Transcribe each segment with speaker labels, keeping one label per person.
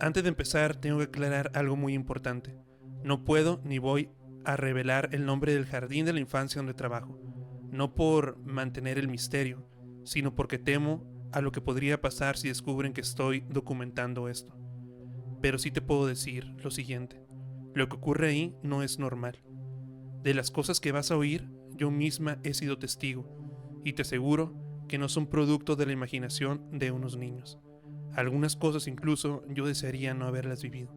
Speaker 1: Antes de empezar, tengo que aclarar algo muy importante. No puedo ni voy a revelar el nombre del jardín de la infancia donde trabajo. No por mantener el misterio, sino porque temo a lo que podría pasar si descubren que estoy documentando esto. Pero sí te puedo decir lo siguiente. Lo que ocurre ahí no es normal. De las cosas que vas a oír, yo misma he sido testigo, y te aseguro que no son producto de la imaginación de unos niños. Algunas cosas incluso yo desearía no haberlas vivido.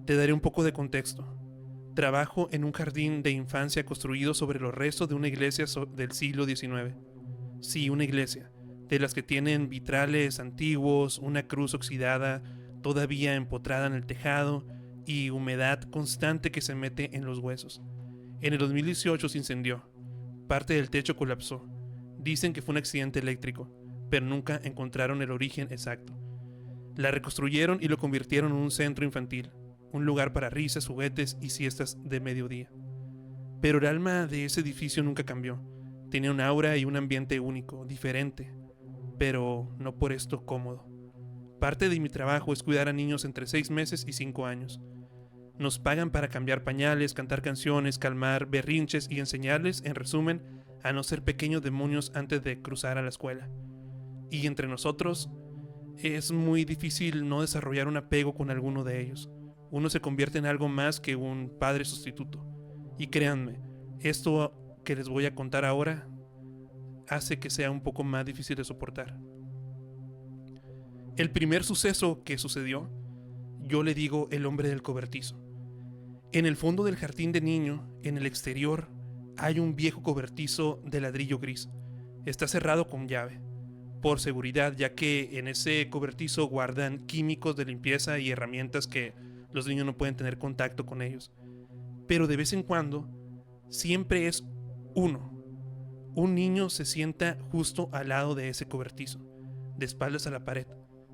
Speaker 1: Te daré un poco de contexto. Trabajo en un jardín de infancia construido sobre los restos de una iglesia del siglo XIX. Sí, una iglesia, de las que tienen vitrales antiguos, una cruz oxidada todavía empotrada en el tejado y humedad constante que se mete en los huesos. En el 2018 se incendió. Parte del techo colapsó. Dicen que fue un accidente eléctrico, pero nunca encontraron el origen exacto. La reconstruyeron y lo convirtieron en un centro infantil, un lugar para risas, juguetes y siestas de mediodía. Pero el alma de ese edificio nunca cambió. Tenía un aura y un ambiente único, diferente, pero no por esto cómodo. Parte de mi trabajo es cuidar a niños entre 6 meses y 5 años. Nos pagan para cambiar pañales, cantar canciones, calmar berrinches y enseñarles, en resumen, a no ser pequeños demonios antes de cruzar a la escuela. Y entre nosotros, es muy difícil no desarrollar un apego con alguno de ellos. Uno se convierte en algo más que un padre sustituto. Y créanme, esto que les voy a contar ahora hace que sea un poco más difícil de soportar. El primer suceso que sucedió, yo le digo el hombre del cobertizo. En el fondo del jardín de niño, en el exterior, hay un viejo cobertizo de ladrillo gris. Está cerrado con llave, por seguridad, ya que en ese cobertizo guardan químicos de limpieza y herramientas que los niños no pueden tener contacto con ellos. Pero de vez en cuando, siempre es uno. Un niño se sienta justo al lado de ese cobertizo, de espaldas a la pared,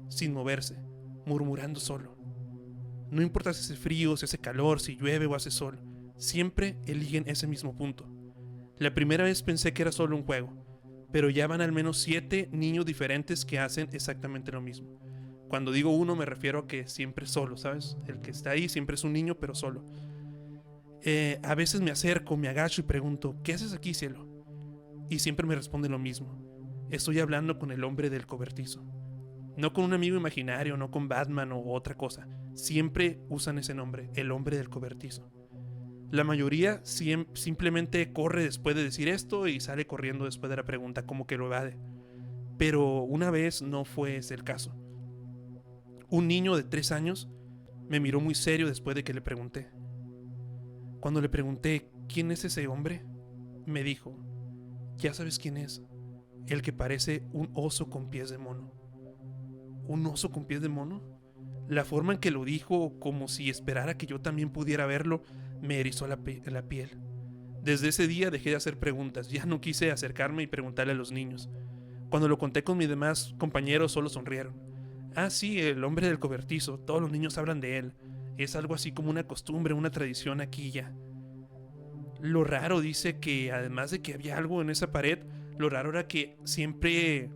Speaker 1: sin moverse, murmurando solo. No importa si hace frío, si hace calor, si llueve o hace sol, siempre eligen ese mismo punto. La primera vez pensé que era solo un juego, pero ya van al menos 7 niños diferentes que hacen exactamente lo mismo. Cuando digo uno me refiero a que siempre solo, ¿sabes? El que está ahí siempre es un niño, pero solo. A veces me acerco, me agacho y pregunto, ¿qué haces aquí, cielo? Y siempre me responde lo mismo. Estoy hablando con el hombre del cobertizo. No con un amigo imaginario, no con Batman o otra cosa. Siempre usan ese nombre, el hombre del cobertizo. La mayoría simplemente corre después de decir esto y sale corriendo después de la pregunta, como que lo evade. Pero una vez no fue ese el caso. Un niño de 3 años me miró muy serio después de que le pregunté. Cuando le pregunté quién es ese hombre, me dijo, ya sabes quién es, el que parece un oso con pies de mono. ¿Un oso con pies de mono? La forma en que lo dijo, como si esperara que yo también pudiera verlo, me erizó la piel. Desde ese día dejé de hacer preguntas, ya no quise acercarme y preguntarle a los niños. Cuando lo conté con mis demás compañeros solo sonrieron. Ah, sí, el hombre del cobertizo, todos los niños hablan de él. Es algo así como una costumbre, una tradición aquí ya. Lo raro dice que además de que había algo en esa pared, lo raro era que siempre,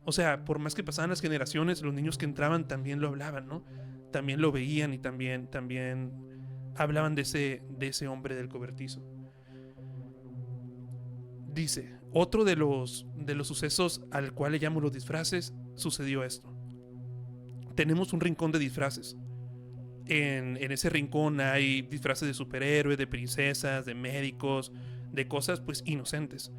Speaker 1: o sea, por más que pasaban las generaciones, los niños que entraban también lo hablaban, ¿no? También lo veían y también hablaban de ese hombre del cobertizo. Dice, otro de los sucesos al cual le llamo los disfraces, sucedió esto. Tenemos un rincón de disfraces. En ese rincón hay disfraces de superhéroes, de princesas, de médicos, de cosas pues inocentes.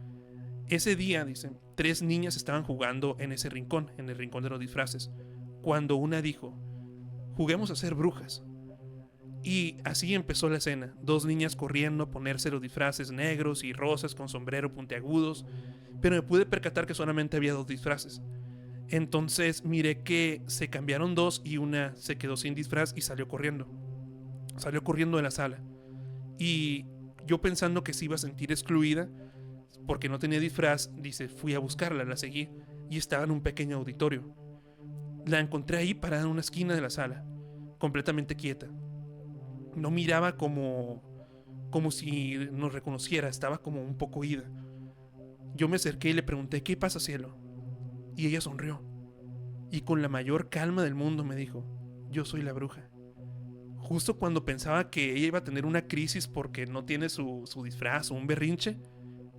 Speaker 1: Ese día, dicen, 3 niñas estaban jugando en ese rincón, en el rincón de los disfraces, cuando una dijo, juguemos a ser brujas. Y así empezó la escena, 2 niñas corriendo a ponerse los disfraces negros y rosas con sombrero puntiagudos, pero me pude percatar que solamente había 2 disfraces. Entonces miré que se cambiaron 2 y una se quedó sin disfraz y salió corriendo. Salió corriendo de la sala. Y yo pensando que se iba a sentir excluida porque no tenía disfraz, dice, fui a buscarla, la seguí y estaba en un pequeño auditorio. La encontré ahí parada en una esquina de la sala, completamente quieta. No miraba como si nos reconociera, estaba como un poco ida. Yo me acerqué y le pregunté, ¿qué pasa, cielo? Y ella sonrió. Y con la mayor calma del mundo me dijo, yo soy la bruja. Justo cuando pensaba que ella iba a tener una crisis porque no tiene su disfraz o un berrinche,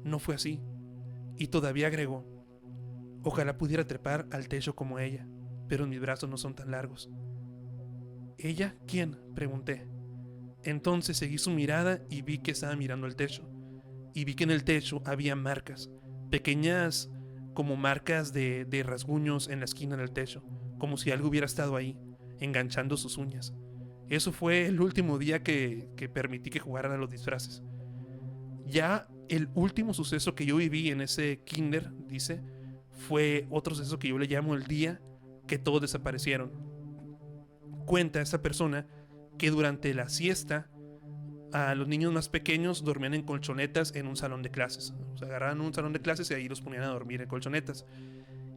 Speaker 1: no fue así. Y todavía agregó, ojalá pudiera trepar al techo como ella, pero mis brazos no son tan largos. ¿Ella quién?, pregunté. Entonces seguí su mirada y vi que estaba mirando el techo. Y vi que en el techo había marcas, pequeñas como marcas de rasguños en la esquina del techo, como si algo hubiera estado ahí, enganchando sus uñas. Eso fue el último día que permití que jugaran a los disfraces. Ya el último suceso que yo viví en ese kinder, dice, fue otro suceso que yo le llamo el día que todos desaparecieron. Cuenta esta persona que durante la siesta a los niños más pequeños dormían en colchonetas en un salón de clases. O sea, agarraban un salón de clases y ahí los ponían a dormir en colchonetas.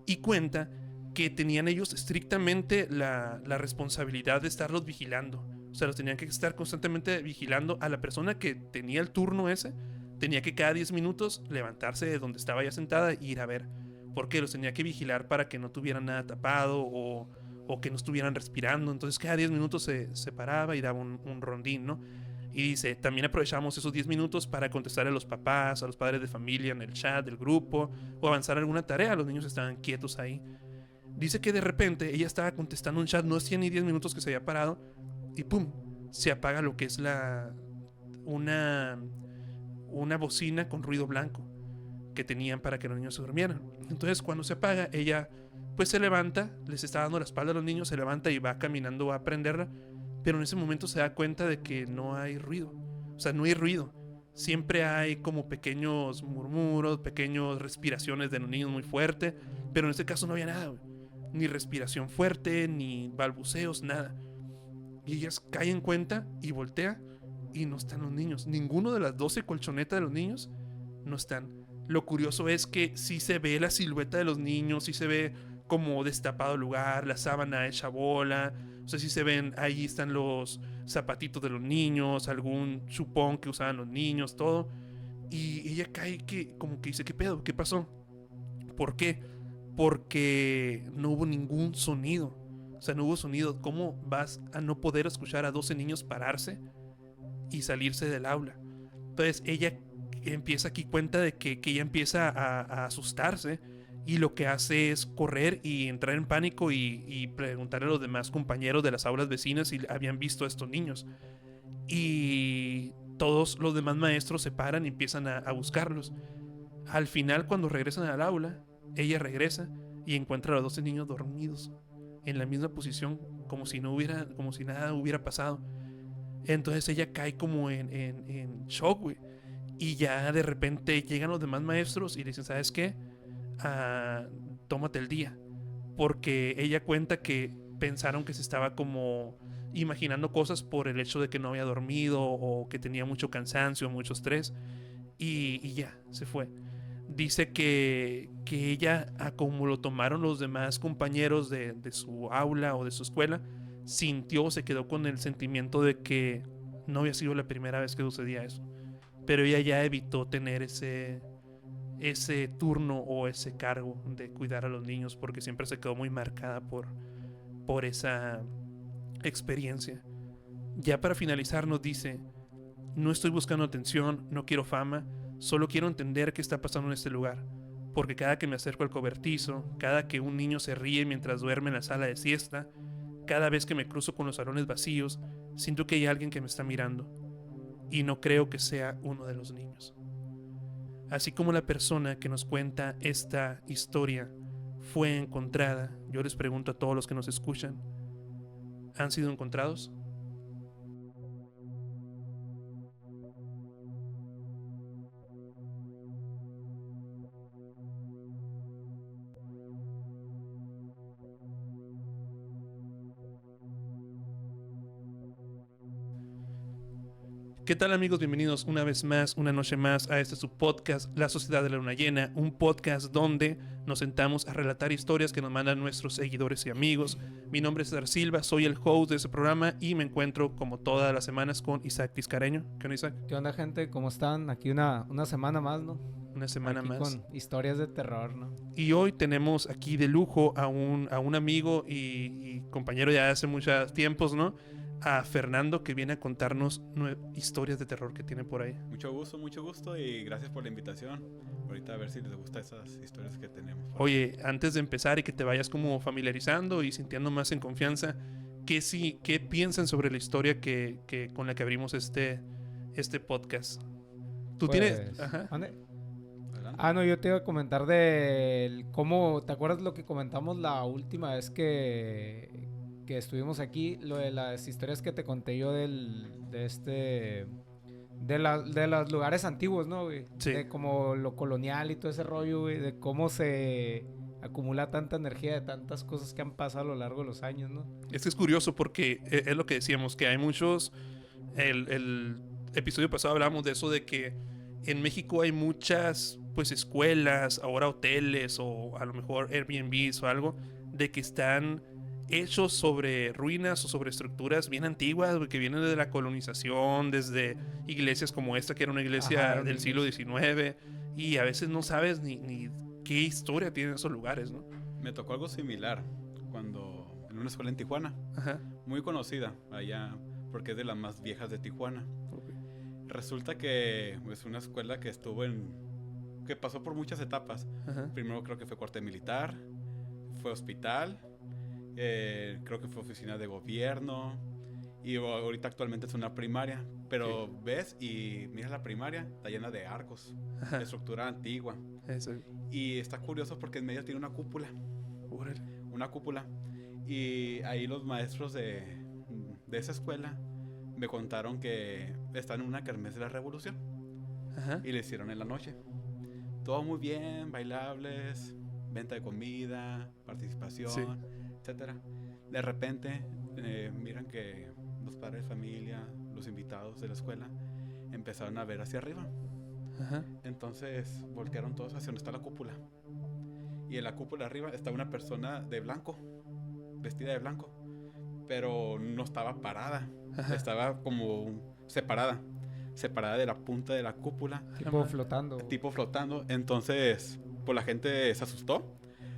Speaker 1: Y cuenta que tenían ellos estrictamente la responsabilidad de estarlos vigilando. O sea, los tenían que estar constantemente vigilando a la persona que tenía el turno ese. Tenía que cada 10 minutos levantarse de donde estaba ya sentada e ir a ver. Porque los tenía que vigilar para que no tuvieran nada tapado o que no estuvieran respirando. Entonces cada 10 minutos se paraba y daba un rondín, ¿no? Y dice, también aprovechamos esos 10 minutos para contestar a los papás, a los padres de familia en el chat del grupo o avanzar alguna tarea. Los niños estaban quietos ahí. Dice que de repente ella estaba contestando un chat, no hacía ni 10 minutos que se había parado y ¡pum! Se apaga lo que es una bocina con ruido blanco que tenían para que los niños se durmieran. Entonces cuando se apaga, ella pues se levanta, les está dando la espalda a los niños, se levanta y va caminando a prenderla, pero en ese momento se da cuenta de que no hay ruido. O sea, no hay ruido. Siempre hay como pequeños murmuros, pequeñas respiraciones de los niños muy fuerte, pero en este caso no había nada, güey. Ni respiración fuerte, ni balbuceos, nada. Y ella cae en cuenta y voltea y no están los niños. Ninguno de las 12 colchonetas de los niños no están. Lo curioso es que sí se ve la silueta de los niños, sí se ve como destapado el lugar, la sábana hecha bola. O sea, sí se ven, ahí están los zapatitos de los niños, algún chupón que usaban los niños, todo. Y ella cae que como que dice, ¿qué pedo? ¿Qué pasó? ¿Por qué? Porque no hubo ningún sonido. O sea, no hubo sonido. ¿Cómo vas a no poder escuchar a 12 niños pararse y salirse del aula? Entonces ella empieza aquí cuenta de que ella empieza a asustarse y lo que hace es correr y entrar en pánico y preguntarle a los demás compañeros de las aulas vecinas si habían visto a estos niños. Y todos los demás maestros se paran y empiezan a buscarlos. Al final, cuando regresan al aula, ella regresa y encuentra a los 12 niños dormidos en la misma posición, como si nada hubiera pasado. Entonces ella cae como en shock, güey. Y ya de repente llegan los demás maestros y le dicen, ¿sabes qué? Tómate el día. Porque ella cuenta que pensaron que se estaba como imaginando cosas por el hecho de que no había dormido o que tenía mucho cansancio, mucho estrés. Y ya, se fue. Dice que ella, como lo tomaron los demás compañeros de su aula o de su escuela, se quedó con el sentimiento de que no había sido la primera vez que sucedía eso. Pero ella ya evitó tener ese turno o ese cargo de cuidar a los niños porque siempre se quedó muy marcada por esa experiencia. Ya para finalizar nos dice, no estoy buscando atención, no quiero fama, solo quiero entender qué está pasando en este lugar, porque cada que me acerco al cobertizo, cada que un niño se ríe mientras duerme en la sala de siesta, cada vez que me cruzo con los salones vacíos, siento que hay alguien que me está mirando, y no creo que sea uno de los niños. Así como la persona que nos cuenta esta historia fue encontrada, yo les pregunto a todos los que nos escuchan, ¿han sido encontrados? ¿Qué tal, amigos? Bienvenidos una vez más, una noche más a este su podcast, La Sociedad de la Luna Llena, un podcast donde nos sentamos a relatar historias que nos mandan nuestros seguidores y amigos. Mi nombre es César Silva, soy el host de este programa y me encuentro como todas las semanas con Isaac Tiscareño. ¿Qué onda, Isaac?
Speaker 2: ¿Qué onda, gente? ¿Cómo están? Aquí una semana más, ¿no?
Speaker 1: una semana
Speaker 2: aquí
Speaker 1: más.
Speaker 2: Con historias de terror, ¿no?
Speaker 1: Y hoy tenemos aquí de lujo a un amigo y compañero ya de hace muchos tiempos, ¿no? A Fernando, que viene a contarnos historias de terror que tiene por ahí.
Speaker 3: Mucho gusto y gracias por la invitación. Ahorita a ver si les gustan esas historias que tenemos.
Speaker 1: Oye, antes de empezar y que te vayas como familiarizando y sintiendo más en confianza, ¿qué piensan sobre la historia con la que abrimos este podcast? ¿Tú
Speaker 2: Pues,
Speaker 1: tienes...? Ajá.
Speaker 2: ¿mande?
Speaker 3: Adelante.
Speaker 2: No, yo te iba a comentar de cómo, ¿te acuerdas lo que comentamos la última vez que estuvimos aquí? Lo de las historias que te conté yo de los lugares antiguos, ¿no, güey?
Speaker 1: Sí.
Speaker 2: De como lo colonial y todo ese rollo, güey, de cómo se acumula tanta energía de tantas cosas que han pasado a lo largo de los años, ¿no?
Speaker 1: Esto es curioso porque es lo que decíamos, que hay muchos... El episodio pasado hablábamos de eso, de que en México hay muchas pues escuelas, ahora hoteles o a lo mejor Airbnbs o algo, de que están hechos sobre ruinas o sobre estructuras bien antiguas, que vienen de la colonización, desde iglesias como esta, que era una iglesia
Speaker 2: Ajá,
Speaker 1: del siglo XIX, y a veces no sabes ni qué historia tienen esos lugares, ¿no?
Speaker 3: Me tocó algo similar cuando en una escuela en Tijuana,
Speaker 1: Ajá.
Speaker 3: muy conocida allá porque es de las más viejas de Tijuana.
Speaker 1: Okay.
Speaker 3: Resulta que es una escuela que pasó por muchas etapas.
Speaker 1: Ajá.
Speaker 3: Primero creo que fue cuartel militar, fue hospital, creo que fue oficina de gobierno y ahorita actualmente es una primaria. Pero
Speaker 1: Sí.
Speaker 3: ves y miras la primaria, está llena de arcos,
Speaker 1: Ajá.
Speaker 3: de estructura antigua.
Speaker 1: Eso.
Speaker 3: Y está curioso porque en medio tiene una cúpula.
Speaker 1: Órale.
Speaker 3: Una cúpula. Y ahí los maestros de esa escuela me contaron que están en una kermés de la Revolución.
Speaker 1: Ajá.
Speaker 3: Y le hicieron en la noche. Todo muy bien, bailables, venta de comida, participación,
Speaker 1: Sí.
Speaker 3: etcétera. De repente miran que los padres de familia, los invitados de la escuela, empezaron a ver hacia arriba.
Speaker 1: Ajá.
Speaker 3: Entonces voltearon todos hacia donde está la cúpula. Y en la cúpula arriba está una persona de blanco, vestida de blanco, pero no estaba parada.
Speaker 1: Ajá.
Speaker 3: Estaba como separada de la punta de la cúpula,
Speaker 2: Tipo flotando.
Speaker 3: tipo flotando. Entonces, pues la gente se asustó,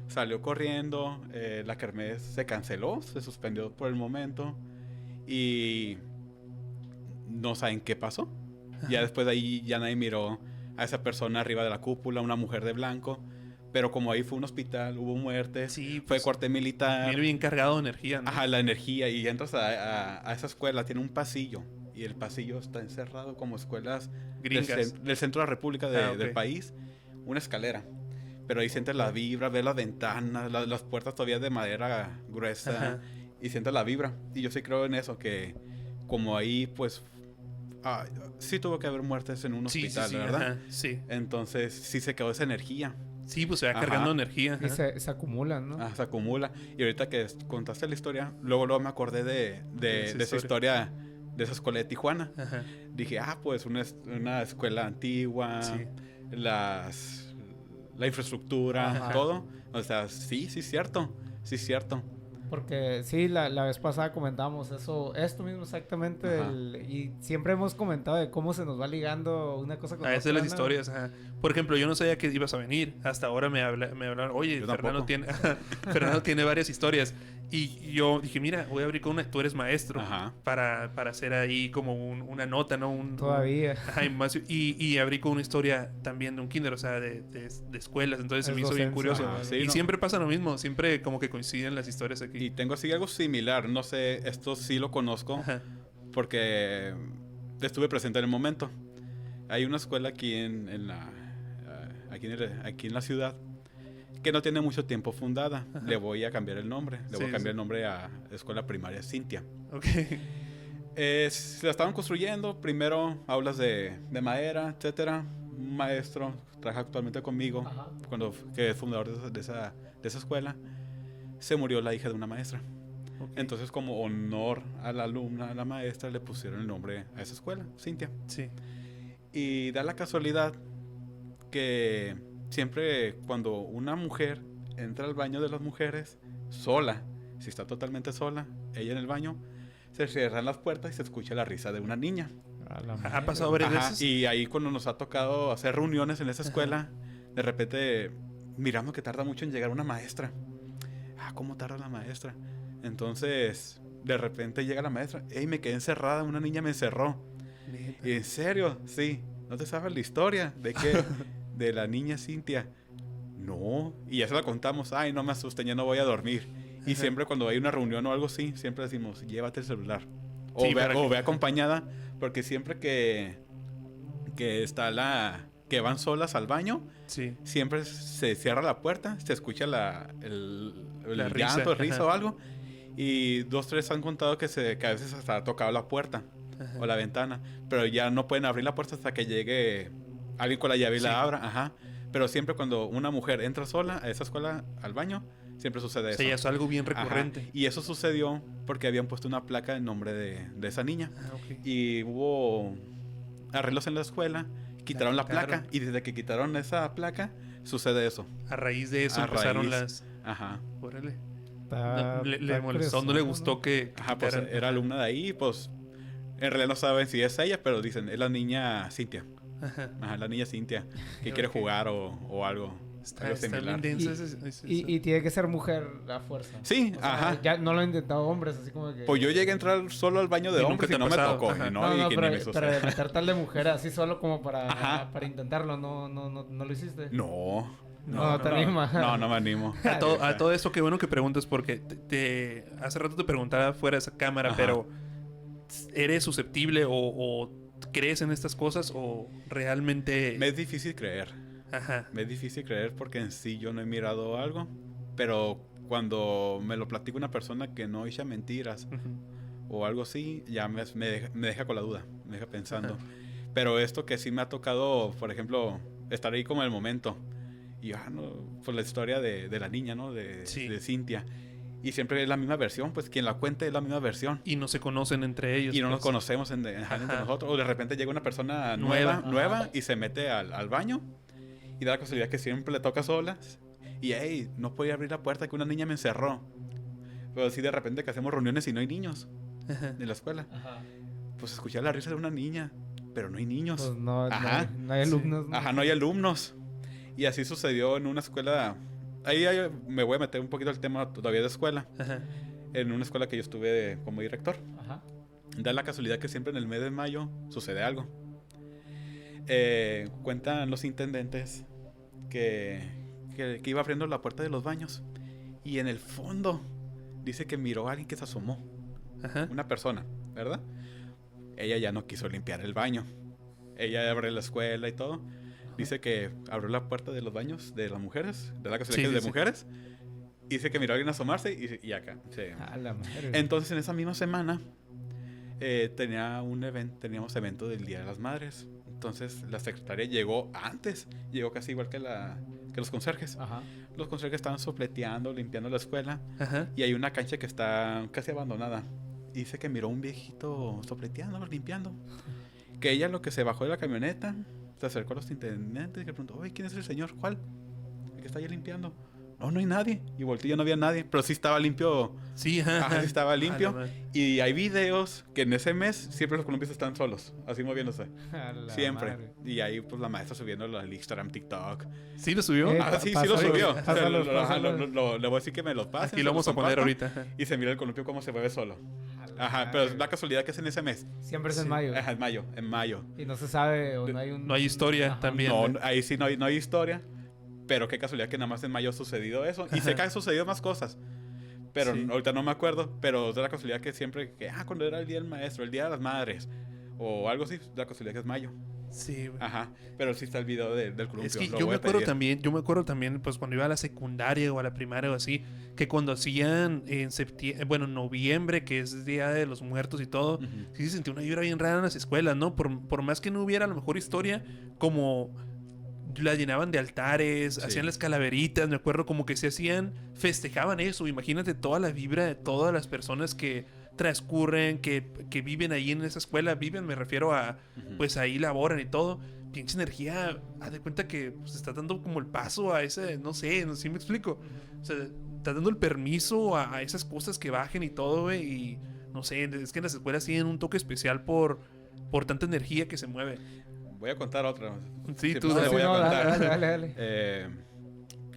Speaker 3: salió corriendo, la kermés se canceló, se suspendió por el momento y no saben qué pasó. Ya después de ahí ya nadie miró a esa persona arriba de la cúpula, una mujer de blanco. Pero como ahí fue un hospital, hubo muertes,
Speaker 1: Sí,
Speaker 3: fue
Speaker 1: pues,
Speaker 3: cuartel militar.
Speaker 1: viene bien cargado de energía, ¿no?
Speaker 3: Ajá, la energía. Y entras a esa escuela, tiene un pasillo. Y el pasillo está encerrado como escuelas
Speaker 1: Gringas.
Speaker 3: del centro de la república
Speaker 1: Ok.
Speaker 3: del país. Una escalera. Pero ahí sientes la vibra, ves las ventanas, las puertas todavía de madera gruesa.
Speaker 1: Ajá.
Speaker 3: Y sientes la vibra. Y yo sí creo en eso, que como ahí pues... sí tuvo que haber muertes en un
Speaker 1: Sí,
Speaker 3: hospital,
Speaker 1: sí,
Speaker 3: ¿verdad?
Speaker 1: ajá, sí.
Speaker 3: Entonces sí se quedó esa energía.
Speaker 1: Sí, pues se va
Speaker 3: Ajá.
Speaker 1: cargando energía.
Speaker 2: Y
Speaker 1: Ajá.
Speaker 2: se acumulan, ¿no?
Speaker 3: Se acumula. Y ahorita que contaste la historia, luego me acordé de esa historia, de esa escuela de Tijuana.
Speaker 1: Ajá.
Speaker 3: Dije, pues una escuela antigua,
Speaker 1: Sí.
Speaker 3: la infraestructura,
Speaker 1: Ajá.
Speaker 3: todo. O sea, sí, cierto.
Speaker 2: Porque sí, la vez pasada comentábamos esto mismo exactamente.
Speaker 3: Ajá.
Speaker 2: Y siempre hemos comentado de cómo se nos va ligando una cosa con
Speaker 1: A veces
Speaker 2: otra,
Speaker 1: las
Speaker 2: ¿no?
Speaker 1: historias, ajá. Por ejemplo, yo no sabía que ibas a venir. Hasta ahora me hablaron, oye,
Speaker 3: Yo
Speaker 1: Fernando
Speaker 3: tampoco.
Speaker 1: Fernando tiene varias historias. Y yo dije, mira, voy a abrir con una, tú eres maestro,
Speaker 3: Ajá.
Speaker 1: para hacer ahí como una nota, ¿no?
Speaker 2: Todavía.
Speaker 1: Ajá, y abrí con una historia también de un kinder, o sea, de escuelas. Entonces se
Speaker 2: Es
Speaker 1: me hizo bien
Speaker 2: docencia,
Speaker 1: curioso.
Speaker 3: Ajá, sí,
Speaker 1: y
Speaker 3: no.
Speaker 1: siempre pasa lo mismo, siempre como que coinciden las historias aquí.
Speaker 3: Y tengo así algo similar. No sé, esto sí lo conozco
Speaker 1: Ajá.
Speaker 3: porque estuve presente en el momento. Hay una escuela aquí aquí en la ciudad que no tiene mucho tiempo fundada.
Speaker 1: Ajá.
Speaker 3: Le voy a cambiar el nombre. Le voy a
Speaker 1: Sí,
Speaker 3: cambiar
Speaker 1: sí.
Speaker 3: el nombre a Escuela Primaria Cintia.
Speaker 1: Ok.
Speaker 3: Se la estaban construyendo. Primero aulas de madera, etcétera. Un maestro trabaja actualmente conmigo,
Speaker 2: Ajá.
Speaker 3: que es fundador de esa escuela. Se murió la hija de una maestra.
Speaker 1: Ok.
Speaker 3: Entonces, como honor a la alumna, a la maestra, le pusieron el nombre a esa escuela, Cintia.
Speaker 1: Sí.
Speaker 3: Y da la casualidad que siempre cuando una mujer entra al baño de las mujeres sola, si está totalmente sola, ella en el baño, se cierran las puertas y se escucha la risa de una niña.
Speaker 2: A la
Speaker 1: Ha
Speaker 2: madre.
Speaker 1: pasado varias
Speaker 3: Ajá,
Speaker 1: veces.
Speaker 3: y ahí cuando nos ha tocado hacer reuniones en esa escuela, de repente miramos que tarda mucho en llegar una maestra. ¿Cómo tarda la maestra? Entonces, de repente llega la maestra. ¡Ey, me quedé encerrada! Una niña me encerró.
Speaker 1: Neta.
Speaker 3: ¿Y en serio? Sí. ¿No te sabes la historia? ¿De qué? De la niña Cintia. No. Y ya se la contamos. Ay, no me asusten, ya no voy a dormir. Y
Speaker 1: Ajá.
Speaker 3: siempre cuando hay una reunión o algo así, siempre decimos, llévate el celular. O,
Speaker 1: Sí, para que-
Speaker 3: ve acompañada, porque siempre que está que van solas al baño,
Speaker 1: Sí.
Speaker 3: siempre se cierra la puerta, se escucha el
Speaker 1: La risa,
Speaker 3: llanto, el risa
Speaker 1: ajá.
Speaker 3: o algo. Y 2, 3 han contado que a veces hasta ha tocado la puerta
Speaker 1: Ajá.
Speaker 3: o la ventana, pero ya no pueden abrir la puerta hasta que llegue alguien con la llave y
Speaker 1: Sí.
Speaker 3: la abra. Ajá. Pero siempre cuando una mujer entra sola a esa escuela, al baño, siempre sucede
Speaker 1: O
Speaker 3: eso.
Speaker 1: sea, ya es algo bien
Speaker 3: Ajá.
Speaker 1: recurrente.
Speaker 3: Y eso sucedió porque habían puesto una placa en nombre de esa niña.
Speaker 1: Ah, ok.
Speaker 3: Y hubo arreglos en la escuela, quitaron la
Speaker 1: quitaron.
Speaker 3: placa, y desde que quitaron esa placa, sucede eso.
Speaker 1: A raíz de eso
Speaker 3: A
Speaker 1: empezaron
Speaker 3: raíz.
Speaker 1: las...
Speaker 3: Ajá.
Speaker 1: Órale.
Speaker 2: Está-
Speaker 1: No, le
Speaker 2: está
Speaker 1: molestó, no le
Speaker 2: curioso,
Speaker 1: gustó
Speaker 2: ¿no?
Speaker 1: que
Speaker 3: Ajá, pues
Speaker 1: quitaran.
Speaker 3: era alumna de ahí, pues en realidad no saben si es ella, pero dicen, es la niña Cintia.
Speaker 1: Ajá.
Speaker 3: Ajá, la niña Cintia, que quiere
Speaker 1: Ok.
Speaker 3: jugar o algo,
Speaker 1: Está,
Speaker 3: algo
Speaker 1: está
Speaker 3: similar.
Speaker 1: bien denso
Speaker 2: Y-
Speaker 1: ese-
Speaker 2: Y tiene que ser mujer a fuerza.
Speaker 3: Sí,
Speaker 2: O sea,
Speaker 3: ajá.
Speaker 2: Ya no lo han intentado hombres, así como que...
Speaker 3: Pues yo llegué a entrar solo al baño de
Speaker 1: Y nunca
Speaker 3: hombres
Speaker 1: te
Speaker 3: y
Speaker 1: ha
Speaker 3: no me
Speaker 1: pasado.
Speaker 3: tocó.
Speaker 1: Ajá.
Speaker 3: Y no,
Speaker 2: No,
Speaker 3: y
Speaker 2: no,
Speaker 3: que
Speaker 2: pero,
Speaker 3: ni me
Speaker 2: pero de meter tal de mujer así solo como
Speaker 3: Ajá.
Speaker 2: para intentarlo, no lo hiciste.
Speaker 3: No.
Speaker 2: No, te animas.
Speaker 3: No me animo.
Speaker 1: A todo esto, qué bueno que preguntas, porque hace rato te preguntaba fuera de esa cámara,
Speaker 3: Ajá.
Speaker 1: pero ¿eres susceptible o crees en estas cosas o realmente...
Speaker 3: Me es difícil creer.
Speaker 1: Ajá.
Speaker 3: Me es difícil creer porque en sí yo no he mirado algo, pero cuando me lo platica una persona que no echa mentiras
Speaker 1: Ujú.
Speaker 3: o algo así, ya me deja con la duda, me deja pensando.
Speaker 1: Ajá.
Speaker 3: Pero esto que sí me ha tocado, por ejemplo, estar ahí como en el momento. Y no, pues la historia de la niña, ¿no?
Speaker 1: Sí.
Speaker 3: De Cintia. Y siempre es la misma versión, pues quien la cuente es la misma versión.
Speaker 1: Y no se conocen entre ellos.
Speaker 3: Y no nos
Speaker 1: pues.
Speaker 3: conocemos entre nosotros. O de repente llega una persona
Speaker 1: Nueva.
Speaker 3: nueva y se mete al baño. Y da la casualidad que siempre le toca solas. Y, hey, no podía abrir la puerta que una niña me encerró. Pero así de repente que hacemos reuniones y no hay niños
Speaker 1: Ajá.
Speaker 3: en la escuela.
Speaker 2: Ajá.
Speaker 3: Pues escuchar la risa de una niña, pero no hay niños.
Speaker 2: Pues no,
Speaker 3: Ajá.
Speaker 2: no hay alumnos. ¿no?
Speaker 3: Ajá, no hay alumnos. Y así sucedió en una escuela. Ahí me voy a meter un poquito al tema todavía de escuela.
Speaker 1: Ajá.
Speaker 3: En una escuela que yo estuve como director.
Speaker 2: Ajá.
Speaker 3: Da la casualidad que siempre en el mes de mayo sucede algo. Cuentan los intendentes que iba abriendo la puerta de los baños. Y en el fondo dice que miró a alguien que se asomó.
Speaker 1: Ajá.
Speaker 3: Una persona, ¿verdad? Ella ya no quiso limpiar el baño. Ella abre la escuela y todo. Dice que abrió la puerta de los baños de las mujeres, de la casualidad
Speaker 1: Sí,
Speaker 3: que es
Speaker 1: sí,
Speaker 3: de mujeres. Y dice que miró a alguien asomarse y acá. Sí.
Speaker 2: A la madre.
Speaker 3: Entonces en esa misma semana teníamos evento del Día de las Madres. Entonces la secretaria llegó antes, llegó casi igual que los conserjes.
Speaker 2: Ajá.
Speaker 3: Los conserjes estaban sopleteando, limpiando la escuela.
Speaker 1: Ajá.
Speaker 3: Y hay una cancha que está casi abandonada. Y dice que miró a un viejito sopleteando, limpiando. Que ella lo que se bajó de la camioneta, se acercó a los intendentes y le preguntó, oye, ¿quién es el señor? ¿Cuál? El que está ahí limpiando. No hay nadie. Y volteó y ya no había nadie. Pero sí estaba limpio.
Speaker 1: Sí, ajá.
Speaker 3: Ajá, sí estaba
Speaker 1: A
Speaker 3: limpio.
Speaker 1: la madre.
Speaker 3: Y hay videos que en ese mes siempre los colombianos están solos, así moviéndose.
Speaker 2: A la
Speaker 3: Siempre.
Speaker 2: madre.
Speaker 3: Y ahí pues la maestra subiendo al Instagram, TikTok.
Speaker 1: ¿Sí lo subió?
Speaker 3: Sí lo
Speaker 2: pásalos,
Speaker 3: subió. O sea,
Speaker 2: pásalos,
Speaker 3: ajá,
Speaker 2: pásalos.
Speaker 3: le voy a decir que me los pase.
Speaker 1: Aquí lo vamos a poner ahorita. Ajá.
Speaker 3: Y se mira el columpio cómo se mueve solo.
Speaker 2: A la
Speaker 3: Ajá,
Speaker 2: madre.
Speaker 3: pero es la casualidad que es en ese mes.
Speaker 2: Siempre es en
Speaker 1: Sí.
Speaker 2: mayo.
Speaker 3: Ajá, en mayo.
Speaker 2: Y no se sabe o no hay un...
Speaker 1: No hay historia
Speaker 2: Ajá.
Speaker 1: también.
Speaker 3: No, ahí sí no hay historia. Pero qué casualidad que nada más en mayo ha sucedido eso. Y sé
Speaker 1: Ajá.
Speaker 3: que han sucedido más cosas. Pero
Speaker 1: Sí.
Speaker 3: ahorita no me acuerdo. Pero es de la casualidad que siempre... cuando era el día del maestro, el día de las madres. O algo así. La casualidad que es mayo.
Speaker 1: Sí, güey.
Speaker 3: Ajá. Pero sí está el video del columpio.
Speaker 1: Es que
Speaker 3: lo
Speaker 1: yo
Speaker 3: voy
Speaker 1: me
Speaker 3: a
Speaker 1: acuerdo
Speaker 3: pedir.
Speaker 1: también, pues cuando iba a la secundaria o a la primaria o así, que cuando hacían en noviembre, que es Día de los Muertos y todo,
Speaker 3: Ujú.
Speaker 1: sí se sentía una vibra bien rara en las escuelas, ¿no? Por más que no hubiera a lo mejor historia, como la llenaban de altares,
Speaker 3: Sí.
Speaker 1: hacían las calaveritas, me acuerdo como que se hacían, festejaban eso, imagínate toda la vibra de todas las personas que transcurren, que viven ahí en esa escuela, me refiero a,
Speaker 3: Ujú.
Speaker 1: pues ahí laboran y todo, pinche energía, haz de cuenta que se está dando como el paso a ese, no sé si me explico, o sea, está dando el permiso a esas cosas que bajen y todo, güey, y no sé, es que en las escuelas tienen un toque especial por tanta energía que se mueve.
Speaker 3: Voy a contar otra.
Speaker 1: Sí, tú
Speaker 3: pues,
Speaker 1: dale.
Speaker 3: le voy a
Speaker 2: no,
Speaker 3: contar.
Speaker 2: dale.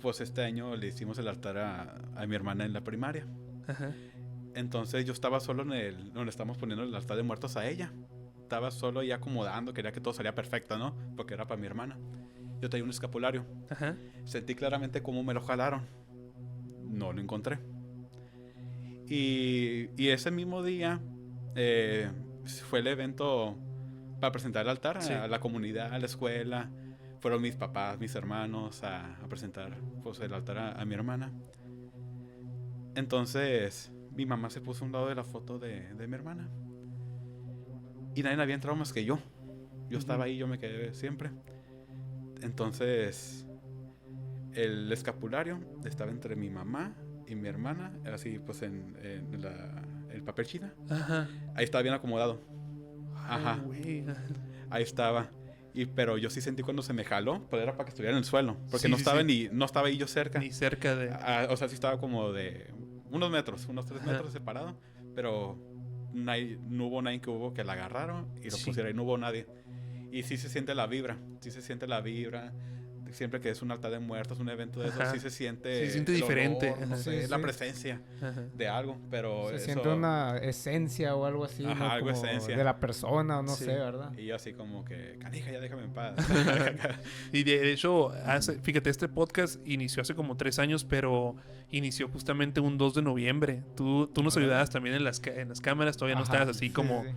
Speaker 3: Pues este año le hicimos el altar a mi hermana en la primaria.
Speaker 1: Ajá.
Speaker 3: Entonces yo estaba solo donde estamos poniendo el altar de muertos a ella. Estaba solo y acomodando, quería que todo saliera perfecto, ¿no? Porque era para mi hermana. Yo traía un escapulario.
Speaker 1: Ajá.
Speaker 3: Sentí claramente cómo me lo jalaron. No lo encontré. Y ese mismo día fue el evento para presentar el altar
Speaker 1: Sí.
Speaker 3: a la comunidad, a la escuela. Fueron mis papás, mis hermanos a presentar pues, el altar a mi hermana. Entonces mi mamá se puso a un lado de la foto de mi hermana. Y nadie había entrado más que yo. Yo estaba ahí, yo me quedé siempre. Entonces el escapulario estaba entre mi mamá y mi hermana, así pues en el papel china.
Speaker 1: Ajá.
Speaker 3: Ahí estaba bien acomodado. Ajá.
Speaker 1: Ay, güey.
Speaker 3: Ahí estaba. Pero yo sí sentí cuando se me jaló, pues era para que estuviera en el suelo. Porque
Speaker 1: Sí,
Speaker 3: no
Speaker 1: sí,
Speaker 3: estaba
Speaker 1: sí.
Speaker 3: no estaba ahí yo cerca.
Speaker 1: Ni cerca de...
Speaker 3: O sea, sí estaba como de unos 3
Speaker 1: Ajá.
Speaker 3: metros separado. Pero no hubo nadie que la agarraron y lo
Speaker 1: Sí.
Speaker 3: pusiera. Y no hubo nadie. Y sí se siente la vibra. Sí se siente la vibra. Siempre que es un altar de muertos, un evento de eso,
Speaker 1: Ajá.
Speaker 3: sí se siente...
Speaker 1: Sí se siente
Speaker 3: el
Speaker 1: diferente.
Speaker 3: olor, no
Speaker 1: Ajá.
Speaker 3: sé,
Speaker 2: Sí,
Speaker 3: la
Speaker 2: sí.
Speaker 3: presencia
Speaker 1: Ajá.
Speaker 3: de algo. Pero
Speaker 2: Se
Speaker 3: eso...
Speaker 2: siente una esencia o algo así,
Speaker 3: Ajá,
Speaker 2: ¿no?
Speaker 3: algo
Speaker 2: Como
Speaker 3: esencia.
Speaker 2: de la persona o no
Speaker 1: Sí.
Speaker 2: sé, ¿verdad?
Speaker 3: Y yo así como que... Canija, ya déjame en paz.
Speaker 1: Y de hecho, fíjate, este podcast inició hace como 3 años, pero inició justamente un 2 de noviembre. Tú nos
Speaker 3: Órale.
Speaker 1: ayudabas también en las cámaras, todavía no
Speaker 2: Ajá,
Speaker 1: estabas así
Speaker 2: sí,
Speaker 1: como...
Speaker 2: sí.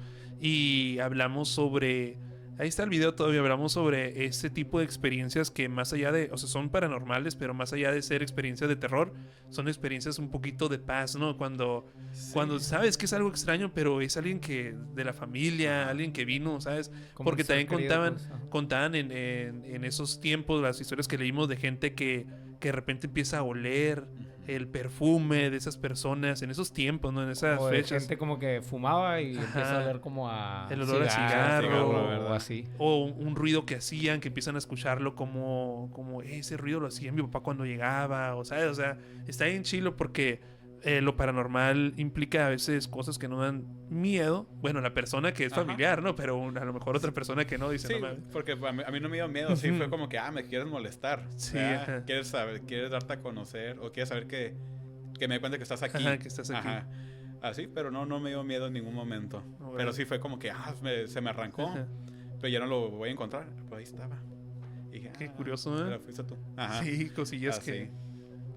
Speaker 1: Y hablamos sobre... Ahí está el video todavía, hablamos sobre ese tipo de experiencias que más allá de... O sea, son paranormales, pero más allá de ser experiencias de terror, son experiencias un poquito de paz, ¿no? Cuando sabes que es algo extraño, pero es alguien que... De la familia, alguien que vino, ¿sabes?
Speaker 2: Como
Speaker 1: Porque
Speaker 2: un ser
Speaker 1: también
Speaker 2: querido, pues, ajá.
Speaker 1: contaban en esos tiempos las historias que leímos de gente que de repente empieza a oler el perfume de esas personas en esos tiempos, ¿no? En esas
Speaker 2: O de
Speaker 1: fechas.
Speaker 2: gente como que fumaba y
Speaker 1: Ajá.
Speaker 2: empieza a oler como a
Speaker 1: El olor a cigarro,
Speaker 2: o
Speaker 3: ¿verdad?
Speaker 2: así.
Speaker 1: O un ruido que hacían, que empiezan a escucharlo como ese ruido lo hacía mi papá cuando llegaba, o ¿sabes? O sea, está bien chilo porque lo paranormal implica a veces cosas que no dan miedo. Bueno, la persona que es
Speaker 3: Ajá.
Speaker 1: familiar, ¿no? Pero a lo mejor otra persona que no dice,
Speaker 3: Sí,
Speaker 1: no mames.
Speaker 3: porque a mí no me dio miedo, sí,
Speaker 1: Ujú.
Speaker 3: fue como que, me quieres molestar.
Speaker 1: Sí,
Speaker 3: ¿verdad?
Speaker 1: ajá.
Speaker 3: Quieres saber, quieres darte a conocer, o quieres saber que me dé cuenta que estás aquí.
Speaker 1: Ajá, que estás aquí.
Speaker 3: Ajá. Así, pero no me dio miedo en ningún momento.
Speaker 1: Órale.
Speaker 3: Pero sí fue como que, se me arrancó,
Speaker 1: Ajá.
Speaker 3: pero ya no lo voy a encontrar. Pues ahí estaba. Y dije,
Speaker 1: Qué curioso, ¿eh?
Speaker 3: pero fuiste tú. Ajá.
Speaker 1: Sí, cosillas
Speaker 3: Así.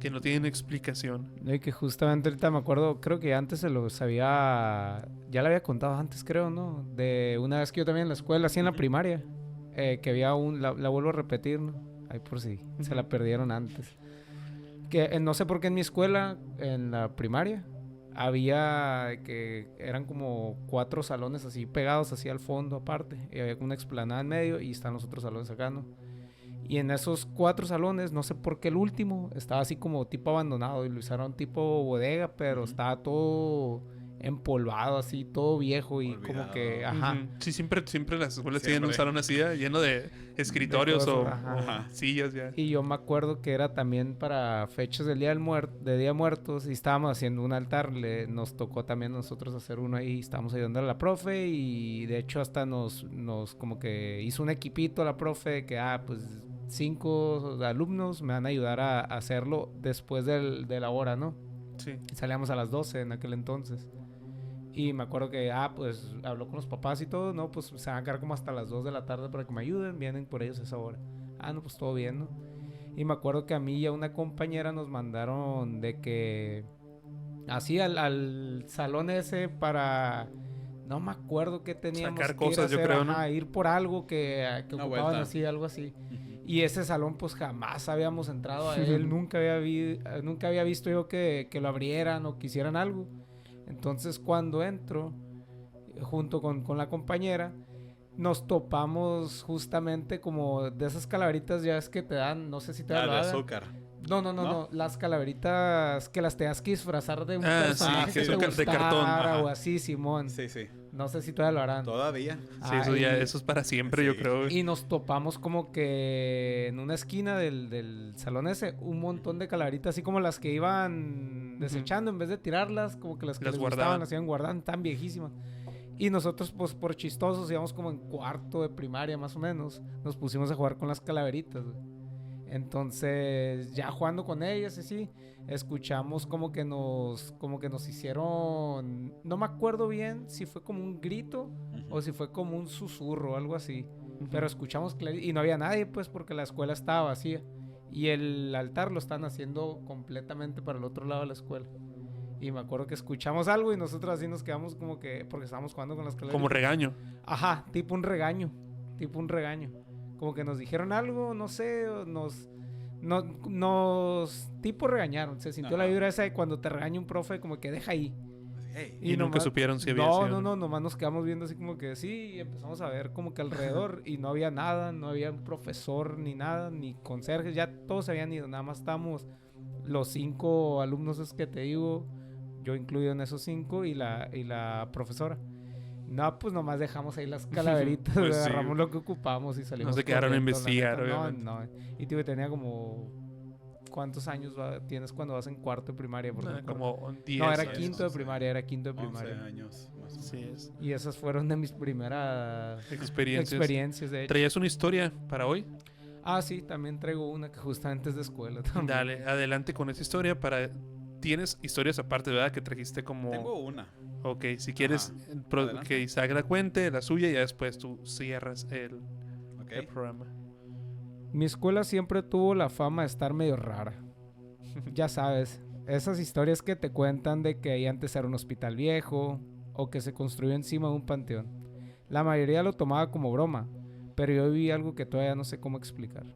Speaker 1: que no tienen explicación.
Speaker 2: No, y que justamente ahorita me acuerdo, creo que antes se los había... Ya le había contado antes, creo, ¿no? De una vez que yo también en la escuela, así en la
Speaker 3: Ujú.
Speaker 2: primaria, que había la vuelvo a repetir, ¿no? Ahí por si se la perdieron antes. Que no sé por qué en mi escuela, en la primaria, había que eran como 4 salones así pegados así al fondo aparte. Y había una explanada en medio y están los otros salones acá, ¿no? Y en esos 4 salones, no sé por qué el último estaba así como tipo abandonado y lo usaron tipo bodega, pero
Speaker 3: Ujú.
Speaker 2: estaba todo empolvado así, todo viejo y como
Speaker 3: Olvidado.
Speaker 2: que, ajá.
Speaker 1: Ujú. Sí, siempre las escuelas tienen un
Speaker 3: Siempre.
Speaker 1: salón así lleno de escritorios
Speaker 2: De
Speaker 1: o,
Speaker 2: cosas, ajá.
Speaker 1: o
Speaker 3: Ajá.
Speaker 1: sillas ya.
Speaker 2: Y yo me acuerdo que era también para fechas del Día de Día de Muertos y estábamos haciendo un altar. Nos tocó también a nosotros hacer uno ahí. Estábamos ayudando a la profe y de hecho hasta nos como que hizo un equipito la profe de que, pues 5 alumnos me van a ayudar a hacerlo después de la hora, ¿no?
Speaker 1: Sí.
Speaker 2: Y salíamos a las 12 en aquel entonces. Y me acuerdo que, pues habló con los papás y todo, no, pues se van a quedar como hasta las 2 de la tarde para que me ayuden, vienen por ellos a esa hora. No, pues todo bien, ¿no? Y me acuerdo que a mí y a una compañera nos mandaron de que, así al salón ese para, no me acuerdo qué teníamos
Speaker 1: Sacar
Speaker 2: que ir a
Speaker 1: cosas, yo
Speaker 2: hacer,
Speaker 1: creo, ¿no?
Speaker 2: ajá, ir por algo que
Speaker 3: Una
Speaker 2: ocupaban
Speaker 3: vuelta.
Speaker 2: así, algo así.
Speaker 3: Ujú.
Speaker 2: Y ese salón pues jamás habíamos entrado a él, nunca había visto yo que lo abrieran o que hicieran algo. Entonces cuando entro, junto con la compañera, nos topamos justamente como de esas calaveritas ya es que te dan, no sé si te dan
Speaker 3: de
Speaker 2: la hagan.
Speaker 3: azúcar.
Speaker 2: No, las calaveritas que las tenías que disfrazar de un
Speaker 1: Ah,
Speaker 2: personaje
Speaker 3: sí,
Speaker 2: que
Speaker 3: que
Speaker 2: te
Speaker 3: son
Speaker 1: de cartón,
Speaker 2: gustara
Speaker 3: ajá.
Speaker 2: o así, Simón.
Speaker 3: Sí, sí.
Speaker 2: No sé si todavía lo harán.
Speaker 3: Todavía.
Speaker 1: Sí, eso ya,
Speaker 2: y-
Speaker 1: eso es para siempre, yo
Speaker 3: Sí.
Speaker 1: creo.
Speaker 2: Y nos topamos como que en una esquina del salón ese, un montón de calaveritas, así como las que iban desechando en vez de tirarlas, como que las que
Speaker 1: Las
Speaker 2: les
Speaker 1: guardaban.
Speaker 2: gustaban, las iban guardando, tan viejísimas. Y nosotros, pues, por chistosos, íbamos como en cuarto de primaria, más o menos. Nos pusimos a jugar con las calaveritas, güey. Entonces, ya jugando con ellas, y sí, escuchamos como que nos hicieron... No me acuerdo bien si fue como un grito o si fue como un susurro o algo así. Pero escuchamos clarito. Y no había nadie, pues, porque la escuela estaba vacía. Y el altar lo están haciendo completamente para el otro lado de la escuela. Y me acuerdo que escuchamos algo y nosotros así nos quedamos como que... Porque estábamos jugando con las calaveritas.
Speaker 1: Como regaño.
Speaker 2: Ajá, tipo un regaño. Como que nos dijeron algo, no sé, nos tipo regañaron. Se sintió la vibra esa de cuando te regaña un profe, como que deja ahí.
Speaker 3: Hey.
Speaker 1: Y nunca supieron si había sido.
Speaker 2: No, nomás nos quedamos viendo así como que sí, y empezamos a ver como que alrededor y no había nada, no había un profesor ni nada, ni conserjes, ya todos se habían ido, nada más estábamos los 5 alumnos es que te digo, yo incluido en esos 5 y la profesora. No, pues nomás dejamos ahí las calaveritas,
Speaker 1: Pues sí.
Speaker 2: agarramos lo que ocupamos y salimos.
Speaker 1: No se quedaron a
Speaker 2: corriendo,
Speaker 1: investigar,
Speaker 2: la neta.
Speaker 1: obviamente.
Speaker 2: No. Y tío, tenía como... ¿Cuántos años tienes cuando vas en cuarto de primaria? Porque me acuerdo.
Speaker 1: Como 10
Speaker 2: No, era
Speaker 1: años.
Speaker 2: quinto de primaria,
Speaker 3: 11
Speaker 2: primaria.
Speaker 3: años más o menos.
Speaker 1: Sí, es.
Speaker 2: Y esas fueron de mis primeras experiencias, de hecho.
Speaker 1: ¿Traías una historia para hoy?
Speaker 2: Ah, sí, también traigo una que justamente es de escuela también.
Speaker 1: Dale, adelante con esa historia para... Tienes historias aparte, ¿verdad? Que trajiste como...
Speaker 3: Tengo una.
Speaker 1: Ok, si quieres
Speaker 3: Adelante.
Speaker 1: que Isaac la cuente, la suya, y ya después tú cierras el
Speaker 3: Ok.
Speaker 1: programa.
Speaker 2: Mi escuela siempre tuvo la fama de estar medio rara. Ya sabes, esas historias que te cuentan de que ahí antes era un hospital viejo o que se construyó encima de un panteón. La mayoría lo tomaba como broma, pero yo viví algo que todavía no sé cómo explicar.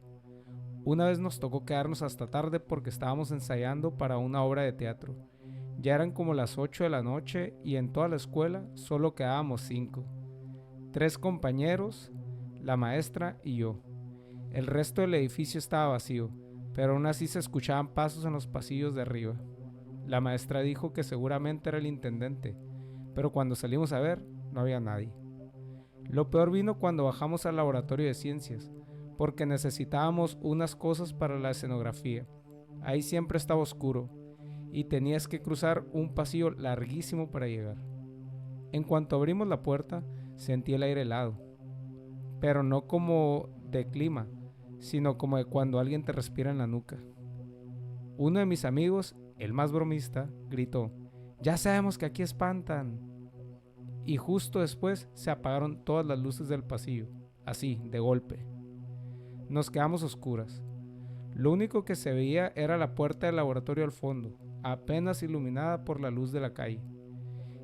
Speaker 2: Una vez nos tocó quedarnos hasta tarde porque estábamos ensayando para una obra de teatro. Ya eran como las 8 de la noche y en toda la escuela solo quedábamos 5. 3 compañeros, la maestra y yo. El resto del edificio estaba vacío, pero aún así se escuchaban pasos en los pasillos de arriba. La maestra dijo que seguramente era el intendente, pero cuando salimos a ver, no había nadie. Lo peor vino cuando bajamos al laboratorio de ciencias, porque necesitábamos unas cosas para la escenografía. Ahí siempre estaba oscuro, y tenías que cruzar un pasillo larguísimo para llegar. En cuanto abrimos la puerta, sentí el aire helado, pero no como de clima, sino como de cuando alguien te respira en la nuca. Uno de mis amigos, el más bromista, gritó: «Ya sabemos que aquí espantan». Y justo después se apagaron todas las luces del pasillo, así, de golpe. Nos quedamos oscuras. Lo único que se veía era la puerta del laboratorio al fondo, apenas iluminada por la luz de la calle.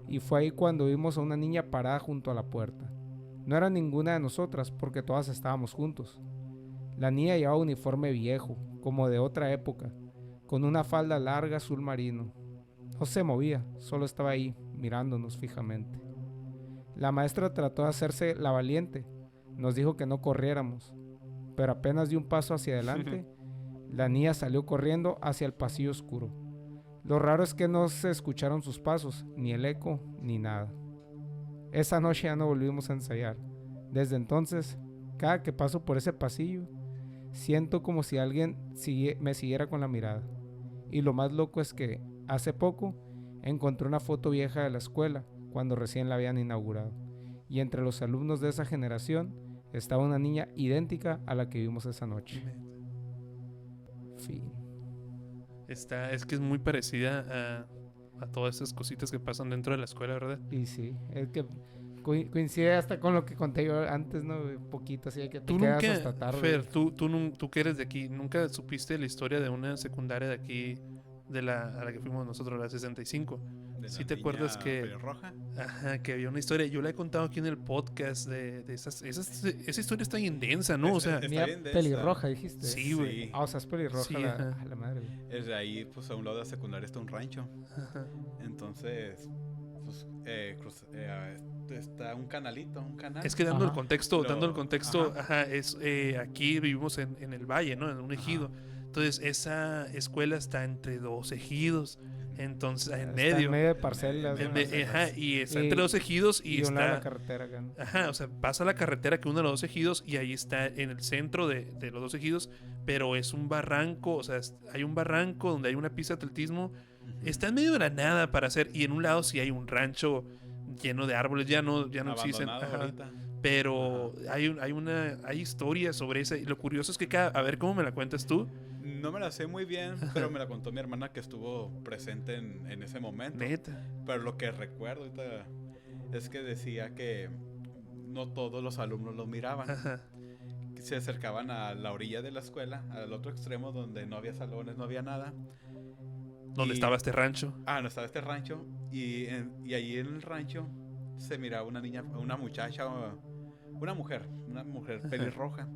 Speaker 2: Y fue ahí cuando vimos a una niña parada junto a la puerta. No era ninguna de nosotras porque todas estábamos juntos. La niña llevaba un uniforme viejo, como de otra época, con una falda larga azul marino. No se movía, solo estaba ahí, mirándonos fijamente. La maestra trató de hacerse la valiente. Nos dijo que no corriéramos, pero apenas dio un paso hacia adelante, la niña salió corriendo hacia el pasillo oscuro. Lo raro es que no se escucharon sus pasos, ni el eco, ni nada. Esa noche ya no volvimos a ensayar. Desde entonces, cada que paso por ese pasillo, siento como si alguien me siguiera con la mirada. Y lo más loco es que, hace poco, encontré una foto vieja de la escuela, cuando recién la habían inaugurado. Y entre los alumnos de esa generación, estaba una niña idéntica a la que vimos esa noche. Fin.
Speaker 1: Es que es muy parecida a todas esas cositas que pasan dentro de la escuela, ¿verdad?
Speaker 2: Y sí, es que coincide hasta con lo que conté yo antes, ¿no? Un poquito así, que te
Speaker 1: Tú
Speaker 2: quedas
Speaker 1: nunca,
Speaker 2: hasta tarde.
Speaker 1: Fer, tú que eres de aquí, ¿nunca supiste la historia de una secundaria de aquí, a la que fuimos nosotros, la 65?
Speaker 3: De
Speaker 1: ¿Sí
Speaker 3: la
Speaker 1: te acuerdas
Speaker 3: niña
Speaker 1: que...
Speaker 3: pelirroja.
Speaker 1: Ajá, que había una historia, yo la he contado aquí en el podcast de esa historia está bien densa, ¿no? O sea,
Speaker 3: Está
Speaker 2: Niña
Speaker 3: bien densa.
Speaker 2: pelirroja, dijiste.
Speaker 1: sí, güey.
Speaker 3: Sí.
Speaker 2: Ah, o sea, es pelirroja
Speaker 1: Sí,
Speaker 2: la,
Speaker 1: ajá.
Speaker 2: a la madre, güey.
Speaker 3: Es de ahí, pues a un lado de la secundaria está un rancho.
Speaker 1: Ajá.
Speaker 3: Entonces, pues, está un canal.
Speaker 1: Es que dando
Speaker 2: Ajá.
Speaker 1: el contexto,
Speaker 3: Ajá.
Speaker 1: ajá, es aquí vivimos en el valle, ¿no? En un ejido. Entonces, esa escuela está entre 2 ejidos. Entonces, en
Speaker 2: Está
Speaker 1: medio.
Speaker 2: en medio de parcelas.
Speaker 3: En
Speaker 2: ¿no?
Speaker 3: medio.
Speaker 1: Ajá, y está
Speaker 2: Y-
Speaker 1: entre 2 ejidos y
Speaker 2: Y un lado de la
Speaker 1: está.
Speaker 2: carretera acá, ¿no?
Speaker 1: Ajá, o sea, pasa la carretera que une los 2 ejidos y ahí está en el centro de los 2 ejidos, pero es un barranco, o sea, hay un barranco donde hay una pista de atletismo. Está en medio de la nada para hacer, y en un lado sí hay un rancho lleno de árboles, ya no existen.
Speaker 3: Abandonado
Speaker 1: Ajá.
Speaker 3: ahorita.
Speaker 1: Pero hay historias sobre esa. Y lo curioso es que a ver cómo me la cuentas tú.
Speaker 3: No me la sé muy bien, pero me la contó mi hermana que estuvo presente en ese momento.
Speaker 1: Neta.
Speaker 3: Pero lo que recuerdo ahorita es que decía que no todos los alumnos lo miraban.
Speaker 1: Ajá.
Speaker 3: Se acercaban a la orilla de la escuela, al otro extremo donde no había salones, no había nada.
Speaker 1: ¿Dónde
Speaker 3: Y-
Speaker 1: estaba este rancho?
Speaker 3: no estaba este rancho. Y allí en el rancho se miraba una niña, una muchacha, una mujer pelirroja.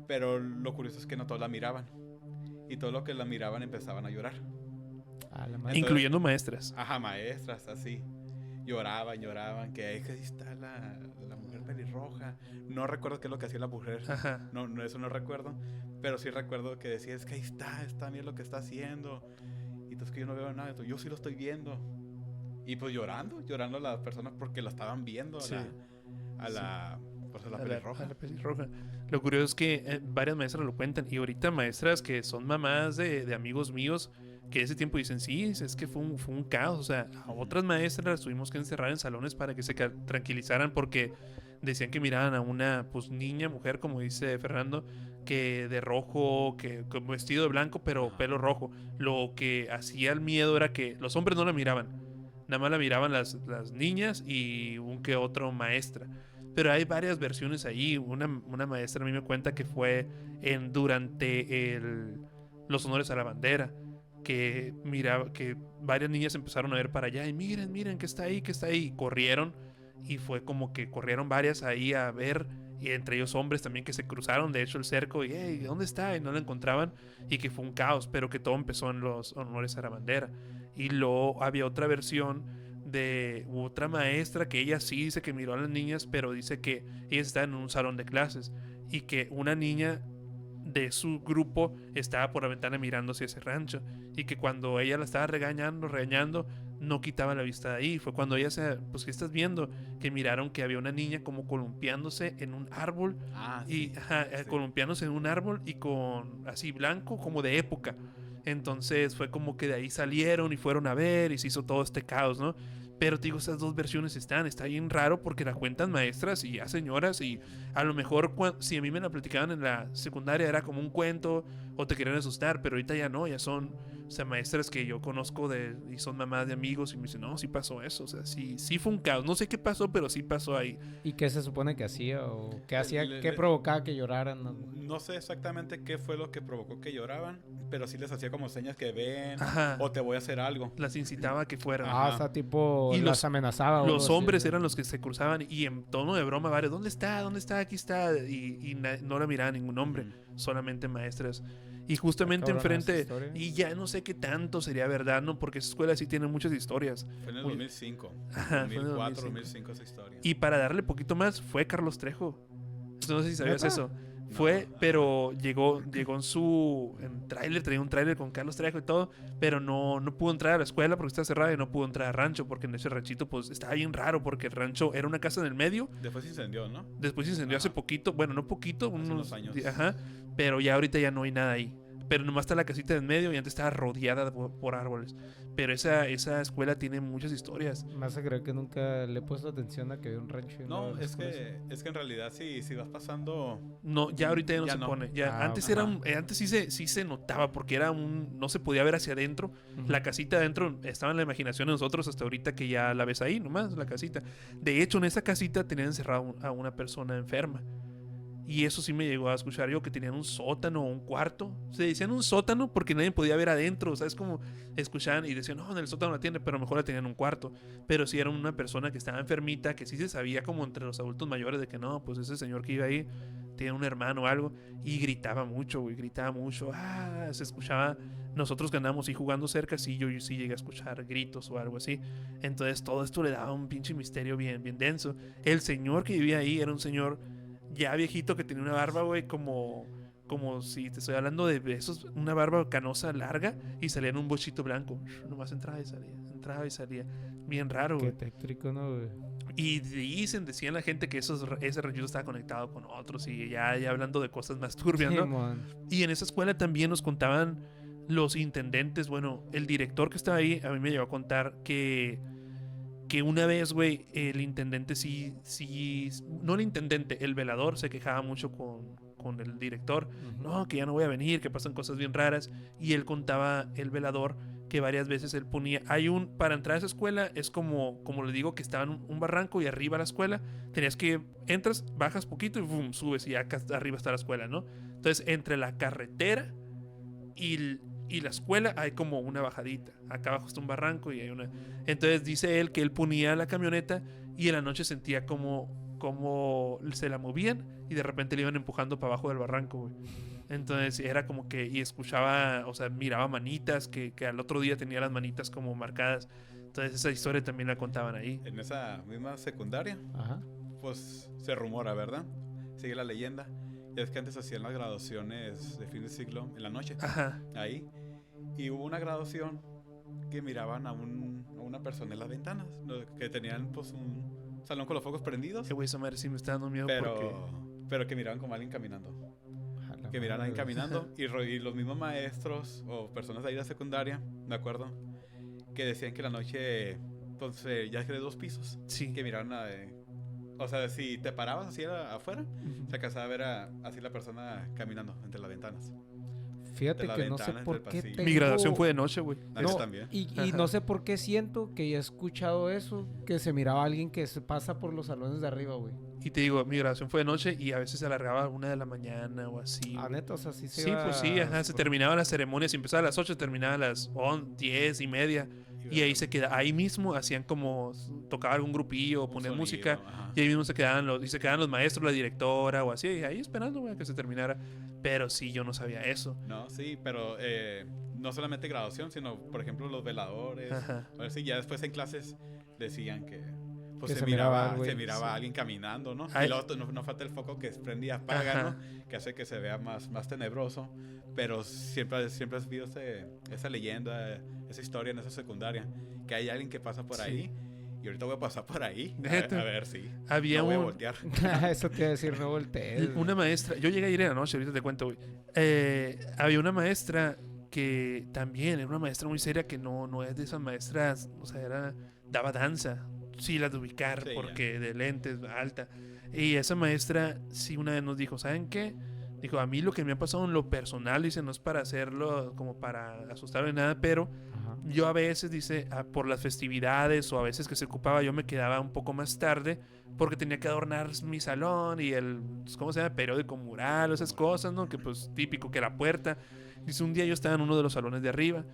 Speaker 3: Pero lo curioso es que no todos la miraban. Y todos los que la miraban empezaban a llorar.
Speaker 2: A la madre.
Speaker 3: Entonces-
Speaker 1: Incluyendo maestras.
Speaker 3: Ajá, maestras, así. Lloraban, que ahí está la mujer pelirroja. No recuerdo qué es lo que hacía la mujer.
Speaker 1: Ajá.
Speaker 3: No, eso no recuerdo. Pero sí recuerdo que decía, es que ahí está, mira lo que está haciendo. Y entonces que yo no veo nada, entonces yo sí lo estoy viendo. Y pues llorando las personas porque la estaban viendo
Speaker 1: Sí.
Speaker 3: a la
Speaker 1: A
Speaker 3: pelirroja.
Speaker 1: a la pelirroja. Lo curioso es que varias maestras lo cuentan. Y ahorita maestras que son mamás de amigos míos que ese tiempo dicen, sí, es que fue un caos. O sea, a otras maestras las tuvimos que encerrar en salones para que se tranquilizaran porque decían que miraban a una pues niña, mujer, como dice Fernando, que de rojo, que con vestido de blanco, pero
Speaker 3: Ajá.
Speaker 1: pelo rojo. Lo que hacía el miedo era que los hombres no la miraban. Nada más la miraban las niñas y un que otro maestra. Pero hay varias versiones ahí. Una maestra a mí me cuenta que fue durante los honores a la bandera. Que miraba que varias niñas empezaron a ver para allá y miren que está ahí, y corrieron. Y fue como que corrieron varias ahí a ver. Y entre ellos hombres también que se cruzaron, de hecho, el cerco. Y, hey, ¿dónde está? Y no la encontraban. Y que fue un caos, pero que todo empezó en los honores a la bandera. Y luego había otra versión de otra maestra que ella sí dice que miró a las niñas, pero dice que ella está en un salón de clases y que una niña de su grupo estaba por la ventana mirando hacia ese rancho y que cuando ella la estaba regañando, no quitaba la vista de ahí. Fue cuando ella pues, ¿qué estás viendo? Que miraron que había una niña como columpiándose en un árbol y
Speaker 3: Sí.
Speaker 1: columpiándose en un árbol y con así blanco como de época. Entonces fue como que de ahí salieron y fueron a ver y se hizo todo este caos, ¿no? Pero te digo, esas dos versiones está bien raro porque la cuentan maestras y ya señoras y a lo mejor si a mí me la platicaban en la secundaria era como un cuento o te querían asustar, pero ahorita ya no, ya son, o sea, maestras que yo conozco y son mamás de amigos y me dicen, no, sí pasó eso, o sea, sí fue un caos, no sé qué pasó, pero sí pasó ahí.
Speaker 2: ¿Y qué se supone que hacía? ¿O qué hacía?
Speaker 3: Le-
Speaker 2: ¿Qué
Speaker 3: le-
Speaker 2: provocaba que lloraran?
Speaker 3: No sé exactamente qué fue lo que provocó que lloraban, pero sí les hacía como señas que ven
Speaker 1: Ajá.
Speaker 3: o te voy a hacer algo.
Speaker 1: Las incitaba a que fueran.
Speaker 3: Ajá.
Speaker 2: O sea, tipo,
Speaker 1: Y
Speaker 2: las amenazaba. o
Speaker 1: Los
Speaker 2: algo
Speaker 1: hombres
Speaker 2: así.
Speaker 1: eran los que se cruzaban y en tono de broma varios, ¿dónde está? Aquí está. Y no la miraba ningún hombre, solamente maestras. Y justamente
Speaker 2: Cabrona esa
Speaker 1: enfrente,
Speaker 2: historia.
Speaker 1: y ya no sé qué tanto sería verdad, ¿no? Porque esa escuela sí tiene muchas historias.
Speaker 3: Fue en el
Speaker 1: Muy-
Speaker 3: 2005.
Speaker 1: Ajá, fue en el
Speaker 3: 2004,
Speaker 1: 2005.
Speaker 3: 2005 esa historia.
Speaker 1: Y para darle poquito más, fue Carlos Trejo. No sé si sabías
Speaker 2: ¿Neta?
Speaker 1: eso. Fue, pero llegó en tráiler, traía un tráiler con Carlos Trejo y todo, pero no pudo entrar a la escuela porque está cerrada y no pudo entrar al rancho porque en ese ranchito pues estaba bien raro porque el rancho era una casa en el medio,
Speaker 3: Después se incendió, ¿no?
Speaker 1: después se incendió
Speaker 3: Ajá.
Speaker 1: hace poquito, bueno, no poquito,
Speaker 3: Hace
Speaker 1: unos
Speaker 3: unos años.
Speaker 1: Ajá, pero ya ahorita ya no hay nada ahí. Pero nomás está la casita en medio y antes estaba rodeada por árboles. Pero esa escuela tiene muchas historias.
Speaker 2: Me hace creer que nunca le he puesto atención a que había un rancho. y
Speaker 3: No,
Speaker 2: sé
Speaker 3: es
Speaker 2: por eso.
Speaker 3: que en realidad si vas pasando...
Speaker 1: No, ya ahorita ya no
Speaker 3: Ya
Speaker 1: se
Speaker 3: no.
Speaker 1: pone. Ya,
Speaker 2: Ah,
Speaker 1: antes
Speaker 2: ajá.
Speaker 1: era antes sí se notaba porque era no se podía ver hacia adentro.
Speaker 2: Ujú.
Speaker 1: La casita adentro estaba en la imaginación de nosotros hasta ahorita que ya la ves ahí nomás, la casita. De hecho, en esa casita tenían encerrado a una persona enferma. Y eso sí me llegó a escuchar yo, que tenían un sótano o un cuarto. Se decían un sótano porque nadie podía ver adentro. O sea, es como escuchaban y decían, no, en el sótano la tiene, pero mejor la tenían en un cuarto. Pero sí era una persona que estaba enfermita, que sí se sabía como entre los adultos mayores de que no, pues ese señor que iba ahí tiene un hermano o algo. Y gritaba mucho, güey, gritaba mucho. Se escuchaba. Nosotros que andamos ahí jugando cerca, sí, yo sí llegué a escuchar gritos o algo así. Entonces todo esto le daba un pinche misterio bien denso. El señor que vivía ahí era un señor ya viejito que tenía una barba, güey, como si te estoy hablando de esos, una barba canosa larga y salía en un bochito blanco. Nomás entraba y salía. Bien raro,
Speaker 2: Qué
Speaker 1: güey.
Speaker 2: tétrico, ¿no, güey?
Speaker 1: Y decían la gente que ese ranchito estaba conectado con otros y ya hablando de cosas más turbias, ¿no?
Speaker 2: Simón.
Speaker 1: Y en esa escuela también nos contaban los intendentes, bueno, el director que estaba ahí a mí me llegó a contar que que una vez, güey, el intendente no el intendente, el velador se quejaba mucho con el director. No, que ya no voy a venir, que pasan cosas bien raras. Y él contaba, el velador, que varias veces él ponía, para entrar a esa escuela es como le digo, que estaba en un barranco y arriba la escuela, tenías que, entras, bajas poquito y boom, subes y acá arriba está la escuela, ¿no? Entonces, entre la carretera y la escuela hay como una bajadita. Acá abajo está un barranco y hay una... Entonces dice él que él ponía la camioneta y en la noche sentía como se la movían y de repente le iban empujando para abajo del barranco, güey. Entonces era como que... Y escuchaba, o sea, miraba manitas, que al otro día tenía las manitas como marcadas. Entonces esa historia también la contaban ahí.
Speaker 3: En esa misma secundaria,
Speaker 2: Ajá.
Speaker 3: pues se rumora, ¿verdad? Sigue la leyenda. Ya es que antes hacían las graduaciones de fin de siglo en la noche.
Speaker 1: Ajá.
Speaker 3: Ahí. Y hubo una graduación que miraban a una persona en las ventanas, ¿no? Que tenían pues un salón con los focos prendidos.
Speaker 1: Güey, esa madre sí me está dando miedo
Speaker 3: Pero que miraban como alguien caminando. Que miraban a alguien caminando. Y los mismos maestros o personas de ahí de la secundaria, ¿de acuerdo? Que decían que la noche, pues ya que de 2 pisos.
Speaker 1: Sí.
Speaker 3: Que miraban o sea, si te parabas así afuera, se alcanzaba a ver así la persona caminando entre las ventanas.
Speaker 2: Fíjate
Speaker 3: la
Speaker 2: que no sé
Speaker 3: ventana,
Speaker 2: por
Speaker 3: entre
Speaker 2: qué
Speaker 3: el pasillo.
Speaker 1: Mi graduación fue de noche, güey.
Speaker 3: Ah,
Speaker 2: No,
Speaker 3: yo también.
Speaker 2: y no sé por qué siento que ya he escuchado eso, que se miraba a alguien que se pasa por los salones de arriba, güey.
Speaker 1: Y te digo, mi graduación fue de noche y a veces se alargaba a 1 de la mañana o así.
Speaker 2: Ah,
Speaker 1: güey.
Speaker 2: neta, o sea, sí se
Speaker 1: Sí,
Speaker 2: iba
Speaker 1: pues sí, ajá, se terminaba la ceremonia, si empezaba a las 8, terminaba a las 10 y media. Y ahí se queda, ahí mismo hacían como, tocaba algún grupillo,
Speaker 3: Un
Speaker 1: ponían
Speaker 3: sonido,
Speaker 1: música,
Speaker 3: ajá.
Speaker 1: y ahí mismo se quedaban los maestros, la directora o así, y ahí esperando, güey, a que se terminara. Pero sí, yo no sabía eso.
Speaker 3: No, sí, pero no solamente graduación, sino, por ejemplo, los veladores.
Speaker 1: Ajá.
Speaker 3: A ver si ya después en clases decían que pues
Speaker 2: Que
Speaker 3: se
Speaker 2: se miraba
Speaker 3: miraba,
Speaker 2: algo ahí,
Speaker 3: se miraba
Speaker 2: sí.
Speaker 3: a alguien caminando, ¿no?
Speaker 1: Ay.
Speaker 3: Y luego no falta el foco que prende y apaga,
Speaker 1: Ajá.
Speaker 3: ¿no? Que hace que se vea más tenebroso. Pero siempre has visto esa leyenda, esa historia en esa secundaria, que hay alguien que pasa por
Speaker 1: Sí.
Speaker 3: ahí. Y ahorita voy a pasar por ahí.
Speaker 1: Neta.
Speaker 3: A ver si.
Speaker 1: Había
Speaker 3: No voy a
Speaker 1: un-
Speaker 3: voltear.
Speaker 2: Eso te iba a decir, no voltees.
Speaker 1: Una maestra, yo llegué a ir en la noche, ahorita te cuento, güey. Había una maestra que también era una maestra muy seria, que no es de esas maestras, o sea, daba danza, sí las de ubicar,
Speaker 3: Sí,
Speaker 1: porque de lentes, alta. Y esa maestra sí una vez nos dijo, ¿saben qué? Dijo, a mí lo que me ha pasado en lo personal, dice, no es para hacerlo como para asustarme nada, pero
Speaker 2: Ajá.
Speaker 1: yo a veces, dice, por las festividades o a veces que se ocupaba, yo me quedaba un poco más tarde porque tenía que adornar mi salón y ¿cómo se llama? Periódico mural, esas cosas, ¿no? Que pues típico, que la puerta. Dice, un día yo estaba en uno de los salones de arriba,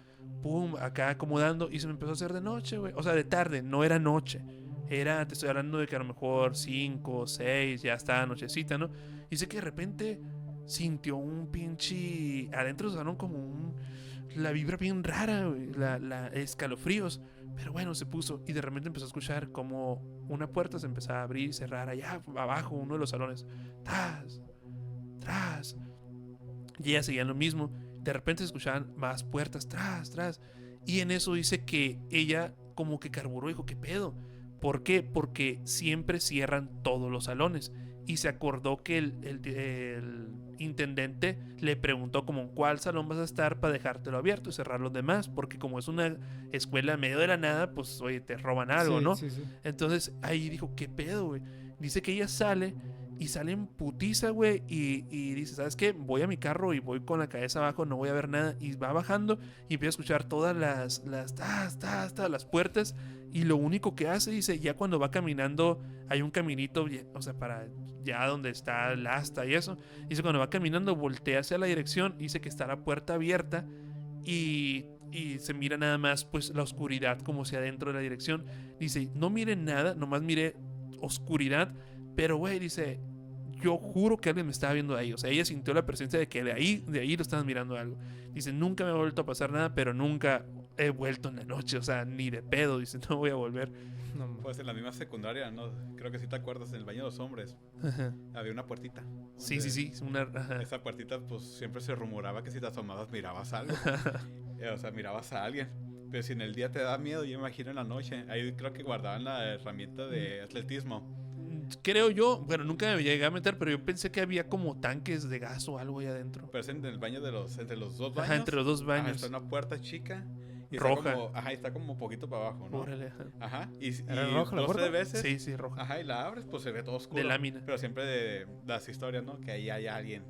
Speaker 1: pum, acá acomodando y se me empezó a hacer de noche, güey. O sea, de tarde, no era noche. Te estoy hablando de que a lo mejor 5, 6, ya estaba nochecita, ¿no? Dice que de repente sintió un pinche... Adentro del salón como la vibra bien rara, güey, la escalofríos. Pero bueno, se puso y de repente empezó a escuchar como una puerta se empezaba a abrir y cerrar allá abajo, uno de los salones. Tras, tras. Y ella seguía en lo mismo. De repente se escuchaban más puertas, tras. Y en eso dice que ella como que carburó y dijo, ¿qué pedo? ¿Por qué? Porque siempre cierran todos los salones. Y se acordó que el intendente le preguntó como en cuál salón vas a estar para dejártelo abierto y cerrar los demás, porque como es una escuela en medio de la nada, pues oye, te roban algo,
Speaker 2: Sí,
Speaker 1: ¿no?
Speaker 2: sí, sí.
Speaker 1: Entonces ahí dijo, ¿qué pedo, güey? Dice que ella sale y sale en putiza, güey, y dice, ¿sabes qué? Voy a mi carro y voy con la cabeza abajo, no voy a ver nada, y va bajando y empieza a escuchar todas las puertas, y lo único que hace, dice, ya cuando va caminando, hay un caminito, o sea, para ya donde está el asta y eso, dice, cuando va caminando, voltea hacia la dirección, dice que está la puerta abierta, y se mira nada más, pues, la oscuridad como si adentro de la dirección. Dice, no mire nada, nomás mire oscuridad, pero, güey, dice, yo juro que alguien me estaba viendo de ahí. O sea, ella sintió la presencia de que de ahí lo estaban mirando algo. Dice, nunca me ha vuelto a pasar nada, pero nunca he vuelto en la noche. O sea, ni de pedo. Dice, no voy a volver.
Speaker 2: No,
Speaker 3: Pues en la misma secundaria, ¿no? Creo que sí te acuerdas, en el baño de los hombres
Speaker 1: Ajá.
Speaker 3: había una puertita.
Speaker 1: Sí. Ajá.
Speaker 3: Esa puertita, pues siempre se rumoraba que si te asomabas mirabas algo. O sea, mirabas a alguien. Pero si en el día te da miedo, yo me imagino en la noche. Ahí creo que guardaban la herramienta de atletismo.
Speaker 1: Creo yo, bueno, nunca me llegué a meter, pero yo pensé que había como tanques de gas o algo ahí adentro.
Speaker 3: Pero es en el baño entre los dos baños.
Speaker 1: Ajá, entre los dos baños.
Speaker 3: Está una puerta chica Y
Speaker 1: Roja.
Speaker 3: Está como poquito para abajo, ¿no?
Speaker 1: Órale, ajá.
Speaker 3: Ajá. Y
Speaker 2: ¿Era roja la
Speaker 3: dos,
Speaker 2: puerta?
Speaker 3: tres veces.
Speaker 1: Sí, sí, roja.
Speaker 3: Ajá, y la abres, pues se ve todo oscuro.
Speaker 1: De lámina.
Speaker 3: Pero siempre de las historias, ¿no? Que ahí hay alguien.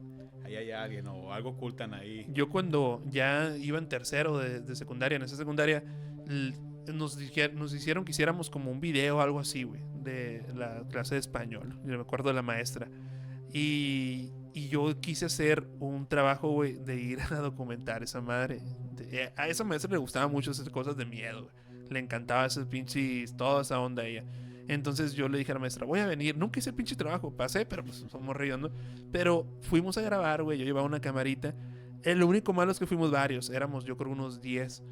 Speaker 3: Ahí hay alguien o algo ocultan ahí.
Speaker 1: Yo cuando ya iba en tercero de secundaria, en esa secundaria, nos hicieron que hiciéramos como un video o algo así, güey, de la clase de español. Yo me acuerdo de la maestra. Y yo quise hacer un trabajo, güey, de ir a documentar esa madre. A esa maestra le gustaban mucho esas cosas de miedo, güey. Le encantaba esas pinches, toda esa onda a ella. Entonces yo le dije a la maestra, voy a venir. Nunca hice el pinche trabajo, pasé, pero pues somos ríos, ¿no? Pero fuimos a grabar, güey. Yo llevaba una camarita. Lo único malo es que fuimos varios. Éramos, yo creo, unos 10.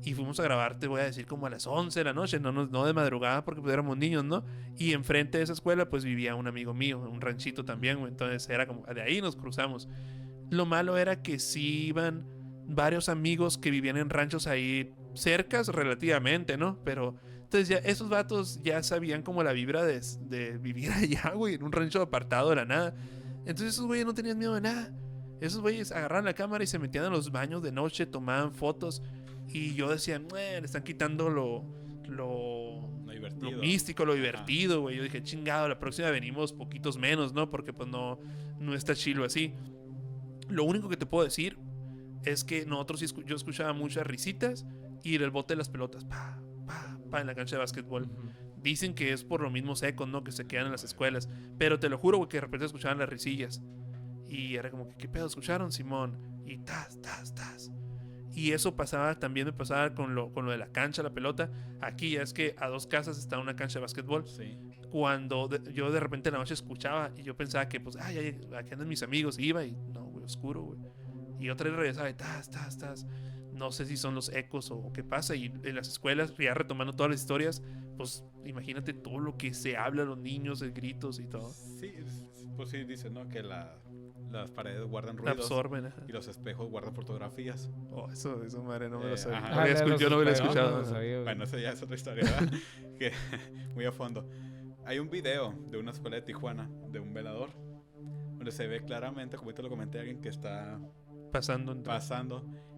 Speaker 1: Y fuimos a grabar, te voy a decir, como a las 11 de la noche. No de madrugada, porque pues éramos niños, ¿no? Y enfrente de esa escuela, pues vivía un amigo mío, un ranchito también, güey. Entonces era como, de ahí nos cruzamos. Lo malo era que sí iban varios amigos que vivían en ranchos ahí cercas relativamente, ¿no? Pero entonces ya esos vatos ya sabían como la vibra de vivir allá, güey, en un rancho apartado de la nada. Entonces esos güeyes no tenían miedo de nada. Esos güeyes agarraban la cámara y se metían en los baños de noche, tomaban fotos. Y yo decía, le están quitando lo
Speaker 3: Divertido.
Speaker 1: místico, lo divertido, güey. Yo dije, chingado, la próxima venimos poquitos menos, ¿no? Porque pues no está chilo así. Lo único que te puedo decir es que nosotros yo escuchaba muchas risitas y el bote de las pelotas, en la cancha de básquetbol. Dicen que es por lo mismo secos, ¿no? Que se quedan en las escuelas. Pero te lo juro, güey, que de repente escuchaban las risillas. Y era como que, ¿qué pedo escucharon, Simón? Y tas. Y eso pasaba, también me pasaba con lo de la cancha, la pelota. Aquí ya es que a 2 casas está una cancha de básquetbol.
Speaker 3: Sí.
Speaker 1: Cuando yo de repente en la noche escuchaba y yo pensaba que, pues, aquí andan mis amigos. Y iba y, no, güey, oscuro, güey. Y otra vez regresaba y tas. No sé si son los ecos o qué pasa. Y en las escuelas, ya retomando todas las historias, pues imagínate todo lo que se habla a los niños, gritos y todo.
Speaker 3: Sí, pues sí, dicen, ¿no? Que las paredes guardan ruidos.
Speaker 1: Absorben, ajá.
Speaker 3: Y los espejos guardan fotografías.
Speaker 1: Oh, eso madre, no me lo sabía.
Speaker 3: Ajá.
Speaker 1: Yo no lo había escuchado.
Speaker 2: No lo sabía, güey.
Speaker 3: Bueno, eso ya es otra historia, ¿verdad? Que muy a fondo. Hay un video de una escuela de Tijuana, de un velador, donde se ve claramente, como te lo comenté, alguien que está
Speaker 1: Pasando.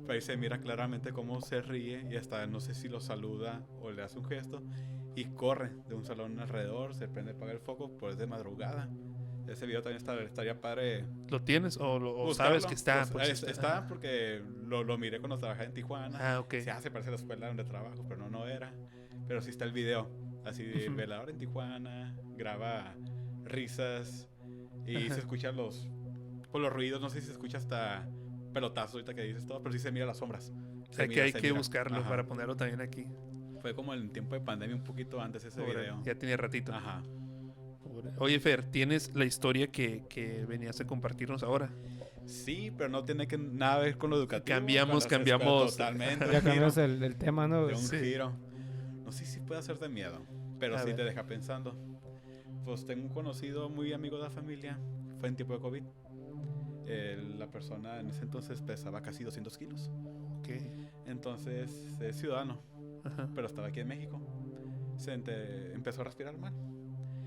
Speaker 3: pero ahí se mira claramente cómo se ríe y hasta no sé si lo saluda o le hace un gesto y corre de un salón alrededor, se prende, apaga el foco, pues de madrugada. Ese video también estaría padre.
Speaker 1: ¿Lo tienes o
Speaker 3: Buscarlo.
Speaker 1: sabes que está?
Speaker 3: Pues, está porque lo miré cuando trabajaba en Tijuana.
Speaker 1: Ah, ok.
Speaker 3: Se parece a la escuela donde trabajo, pero no era. Pero sí está el video. Así de velador en Tijuana, graba risas y se escuchan los ruidos. No sé si se escucha hasta pelotazos ahorita que dices todo, pero sí se mira las sombras.
Speaker 1: Hay que buscarlo para ponerlo también aquí.
Speaker 3: Fue como en tiempo de pandemia, un poquito antes ese video.
Speaker 1: Ya tiene ratito.
Speaker 3: Ajá.
Speaker 1: Oye, Fer, ¿tienes la historia que venías a compartirnos ahora?
Speaker 3: Sí, pero no tiene nada que ver con lo educativo.
Speaker 1: Cambiamos.
Speaker 3: Totalmente.
Speaker 2: Ya cambiamos el tema, ¿no?
Speaker 3: De un
Speaker 1: Sí.
Speaker 3: giro. No sé si puede hacer de miedo, pero sí te deja pensando. Pues tengo un conocido muy amigo de la familia. Fue en tiempo de COVID. La persona en ese entonces pesaba casi 200 kilos.
Speaker 1: Ok.
Speaker 3: Entonces es ciudadano,
Speaker 1: Ajá.
Speaker 3: pero estaba aquí en México. Empezó a respirar mal.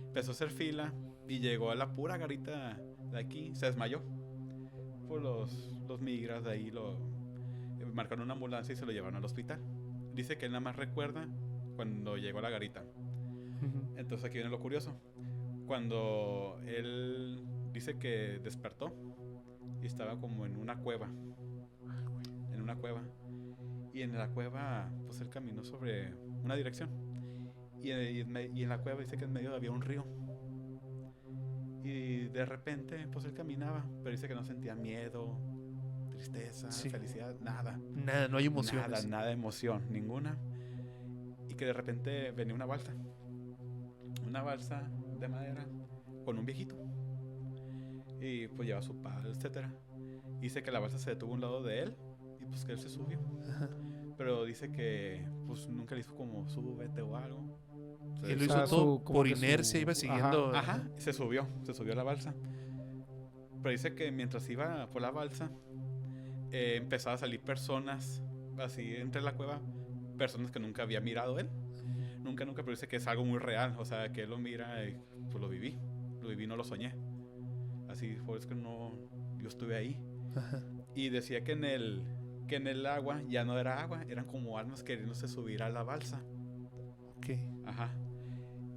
Speaker 3: Empezó a hacer fila y llegó a la pura garita de aquí. Se desmayó. Pues los migras de ahí marcaron una ambulancia y se lo llevaron al hospital. Dice que él nada más recuerda cuando llegó a la garita. Entonces aquí viene lo curioso. Cuando él dice que despertó y estaba como en una cueva. Y en la cueva, pues él caminó sobre una dirección. Y en la cueva dice que en medio había un río. Y de repente, pues él caminaba, pero dice que no sentía miedo, tristeza, felicidad, nada.
Speaker 1: Nada, no hay emociones.
Speaker 3: Nada de emoción, ninguna. Y que de repente venía una balsa de madera con un viejito. Y pues lleva su pala, etcétera. Dice que la balsa se detuvo a un lado de él y pues que él se subió.
Speaker 1: Ajá.
Speaker 3: Pero dice que pues nunca le hizo como súbete o algo.
Speaker 1: Él lo hizo todo por inercia, iba siguiendo.
Speaker 3: Ajá, se subió a la balsa. Pero dice que mientras iba por la balsa, empezaba a salir personas así entre la cueva, personas que nunca había mirado él. Nunca, pero dice que es algo muy real. O sea, que él lo mira y pues lo viví, no lo soñé. Así fue, es que no, yo estuve ahí.
Speaker 1: Ajá.
Speaker 3: Y decía que en que en el agua ya no era agua, eran como almas queriéndose subir a la balsa.
Speaker 1: Ok.
Speaker 3: Ajá.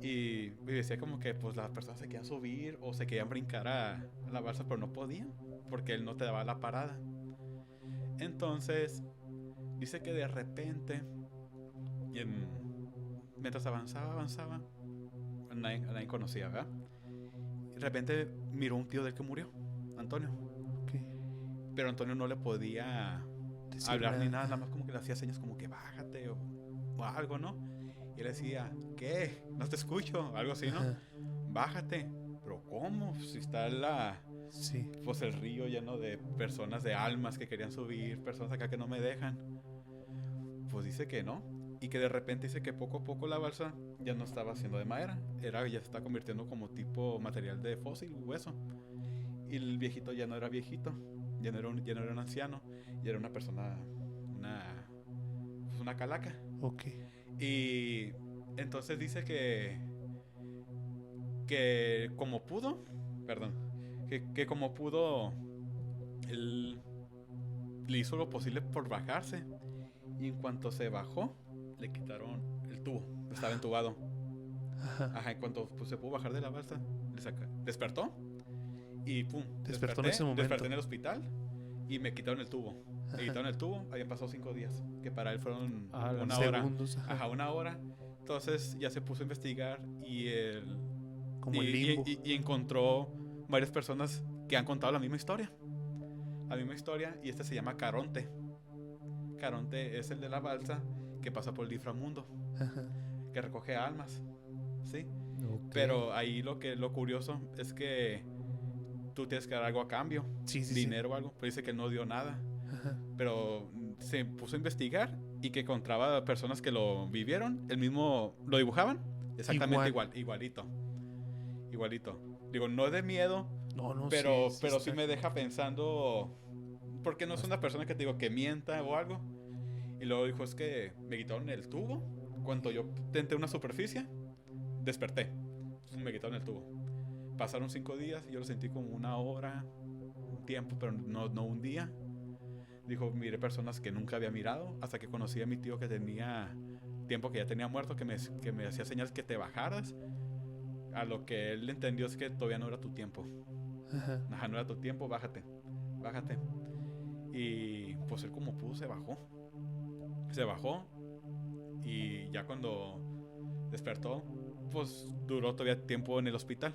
Speaker 3: Y decía como que pues las personas se querían subir o se querían brincar a la balsa, pero no podían, porque él no te daba la parada. Entonces, dice que de repente, mientras avanzaba, nadie conocía, ¿verdad? De repente miró un tío del que murió, Antonio.
Speaker 1: Ok.
Speaker 3: Pero Antonio no le podía
Speaker 1: Decir
Speaker 3: hablar ni
Speaker 1: nada.
Speaker 3: nada más como que le hacía señas como que bájate o algo, ¿no? Y él decía, ¿qué? No te escucho, algo así, ¿no?
Speaker 1: Ajá.
Speaker 3: Bájate. Pero ¿cómo? Si está
Speaker 1: Sí.
Speaker 3: pues el río lleno de personas, de almas que querían subir, personas acá que no me dejan. Pues dice que no. Y que de repente dice que poco a poco la balsa ya no estaba haciendo de madera. Ya se está convirtiendo como tipo material de fósil, hueso. Y el viejito ya no era viejito. Ya no era un anciano. Ya era una persona, una calaca.
Speaker 1: Ok.
Speaker 3: Y entonces dice que como pudo, perdón, que como pudo, él le hizo lo posible por bajarse. Y en cuanto se bajó, le quitaron el tubo. Estaba entubado.
Speaker 1: Ajá.
Speaker 3: Ajá, en cuanto pues, se pudo bajar de la balsa, despertó. Y pum,
Speaker 1: Despertó en ese momento.
Speaker 3: desperté en el hospital. Y me quitaron el tubo. Me quitaron el tubo, habían pasado 5 días. Que para él fueron una hora.
Speaker 1: Segundos. Ajá.
Speaker 3: Ajá, una hora. Entonces ya se puso a investigar y
Speaker 1: Como el limbo.
Speaker 3: y encontró varias personas que han contado la misma historia. La misma historia, y este se llama Caronte. Caronte es el de la balsa que pasa por el inframundo,
Speaker 1: Ajá.
Speaker 3: que recoge almas, ¿sí?
Speaker 2: Ok.
Speaker 3: Pero ahí lo curioso es que tú tienes que dar algo a cambio,
Speaker 1: Sí, sí,
Speaker 3: dinero o algo, pero dice que no dio nada.
Speaker 1: sí. Ajá.
Speaker 3: Pero se puso a investigar y que encontraba personas que lo vivieron, el mismo, lo dibujaban exactamente igualito. Digo, no es de miedo,
Speaker 1: No,
Speaker 3: pero
Speaker 1: sí
Speaker 3: sí
Speaker 1: está.
Speaker 3: me deja pensando, porque no es una persona que te digo que mienta o algo. Y luego dijo, es que me quitaron el tubo. Cuando yo tenté una superficie, desperté. Me quitaron el tubo. Pasaron 5 días y yo lo sentí como una hora, un tiempo, pero no un día. Dijo, miré personas que nunca había mirado, hasta que conocí a mi tío que tenía tiempo que ya tenía muerto, que me hacía señales que te bajaras. A lo que él entendió es que todavía no era tu tiempo.
Speaker 1: Ajá.
Speaker 3: Ajá, no era tu tiempo, bájate. Y pues él como pudo se bajó y ya cuando despertó, pues duró todavía tiempo en el hospital,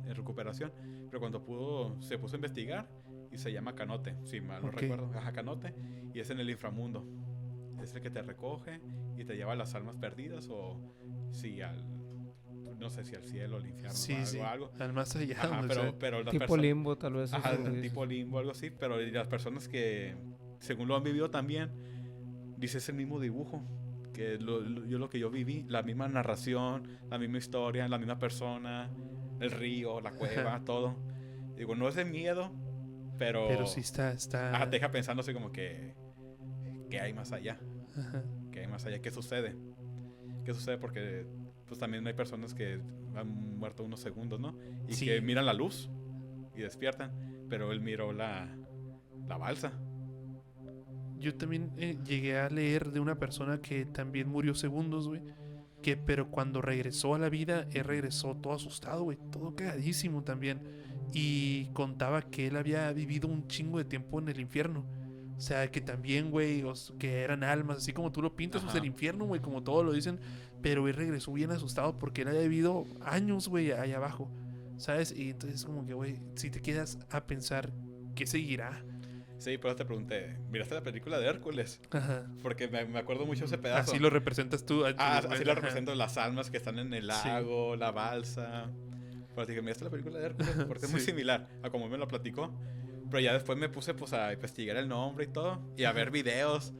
Speaker 3: en recuperación. Pero cuando pudo, se puso a investigar y se llama Canote, si mal no
Speaker 1: Ok.
Speaker 3: recuerdo. Ajá, Canote, y es en el inframundo. Es el que te recoge y te lleva a las almas perdidas o si no sé si al cielo, al infierno
Speaker 1: Sí,
Speaker 3: o
Speaker 1: sí.
Speaker 3: algo.
Speaker 1: Al más allá.
Speaker 3: Ajá,
Speaker 1: donde sea.
Speaker 3: pero las
Speaker 2: Tipo
Speaker 3: personas...
Speaker 2: limbo, tal vez.
Speaker 3: Ajá,
Speaker 2: eso que dices.
Speaker 3: tipo limbo, algo así. Pero las personas que, según lo han vivido también, dice ese mismo dibujo. Que lo que yo viví, la misma narración, la misma historia, la misma persona, el río, la cueva,
Speaker 1: Ajá.
Speaker 3: todo. Digo, no es de miedo, pero...
Speaker 1: Pero sí está.
Speaker 3: Ajá, te deja pensando así como que... ¿Qué hay más allá?
Speaker 1: Ajá.
Speaker 3: ¿Qué hay más allá? ¿Qué sucede? ¿Qué sucede? Porque pues también hay personas que han muerto unos segundos, ¿no? Y
Speaker 1: Sí.
Speaker 3: que miran la luz y despiertan. Pero él miró la balsa.
Speaker 1: Yo también llegué a leer de una persona que también murió segundos, güey. Pero cuando regresó a la vida, él regresó todo asustado, güey. Todo cagadísimo también. Y contaba que él había vivido un chingo de tiempo en el infierno. O sea, que también, güey, que eran almas, así como tú lo pintas, pues
Speaker 3: Ajá.
Speaker 1: el infierno, güey, como todos lo dicen. Pero él regresó bien asustado porque él había vivido años, güey, allá abajo. ¿Sabes? Y entonces como que, güey, si te quedas a pensar, ¿qué seguirá?
Speaker 3: Sí, por eso te pregunté, ¿miraste la película de Hércules?
Speaker 1: Ajá.
Speaker 3: Porque me acuerdo mucho ese pedazo.
Speaker 1: Así lo representas tú.
Speaker 3: Así lo represento, las almas que están en el
Speaker 1: Sí.
Speaker 3: lago, la balsa. Pero dije, ¿miraste la película de Hércules? Porque es muy
Speaker 1: Sí.
Speaker 3: similar a como me lo platicó. Pero ya después me puse pues a investigar el nombre y todo. Y a ver videos.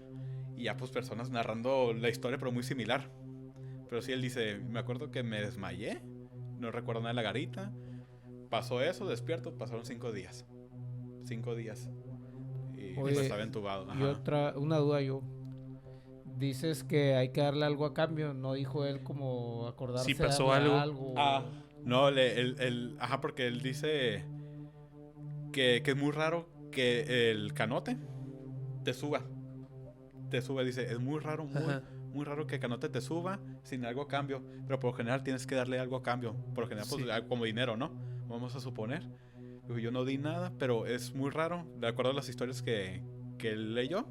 Speaker 3: Y ya pues personas narrando la historia, pero muy similar. Pero sí, él dice, me acuerdo que me desmayé. No recuerdo nada de la garita. Pasó eso, despierto, pasaron 5 días. 5 días. Y
Speaker 2: Oye,
Speaker 3: pues estaba entubado.
Speaker 2: Y
Speaker 3: Ajá.
Speaker 2: una duda yo. Dices que hay que darle algo a cambio. ¿No dijo él como acordarse
Speaker 1: Si pasó
Speaker 2: darle
Speaker 1: algo.
Speaker 3: No, ajá, porque él dice que es muy raro que el canote te suba. te sube. Dice, es muy raro,
Speaker 1: Ajá.
Speaker 3: muy raro que Canote te suba sin algo a cambio. Pero por lo general tienes que darle algo a cambio. Por lo general, pues,
Speaker 1: Sí.
Speaker 3: como dinero, ¿no? Vamos a suponer. Dijo, yo no di nada, pero es muy raro. De acuerdo a las historias que él leyó,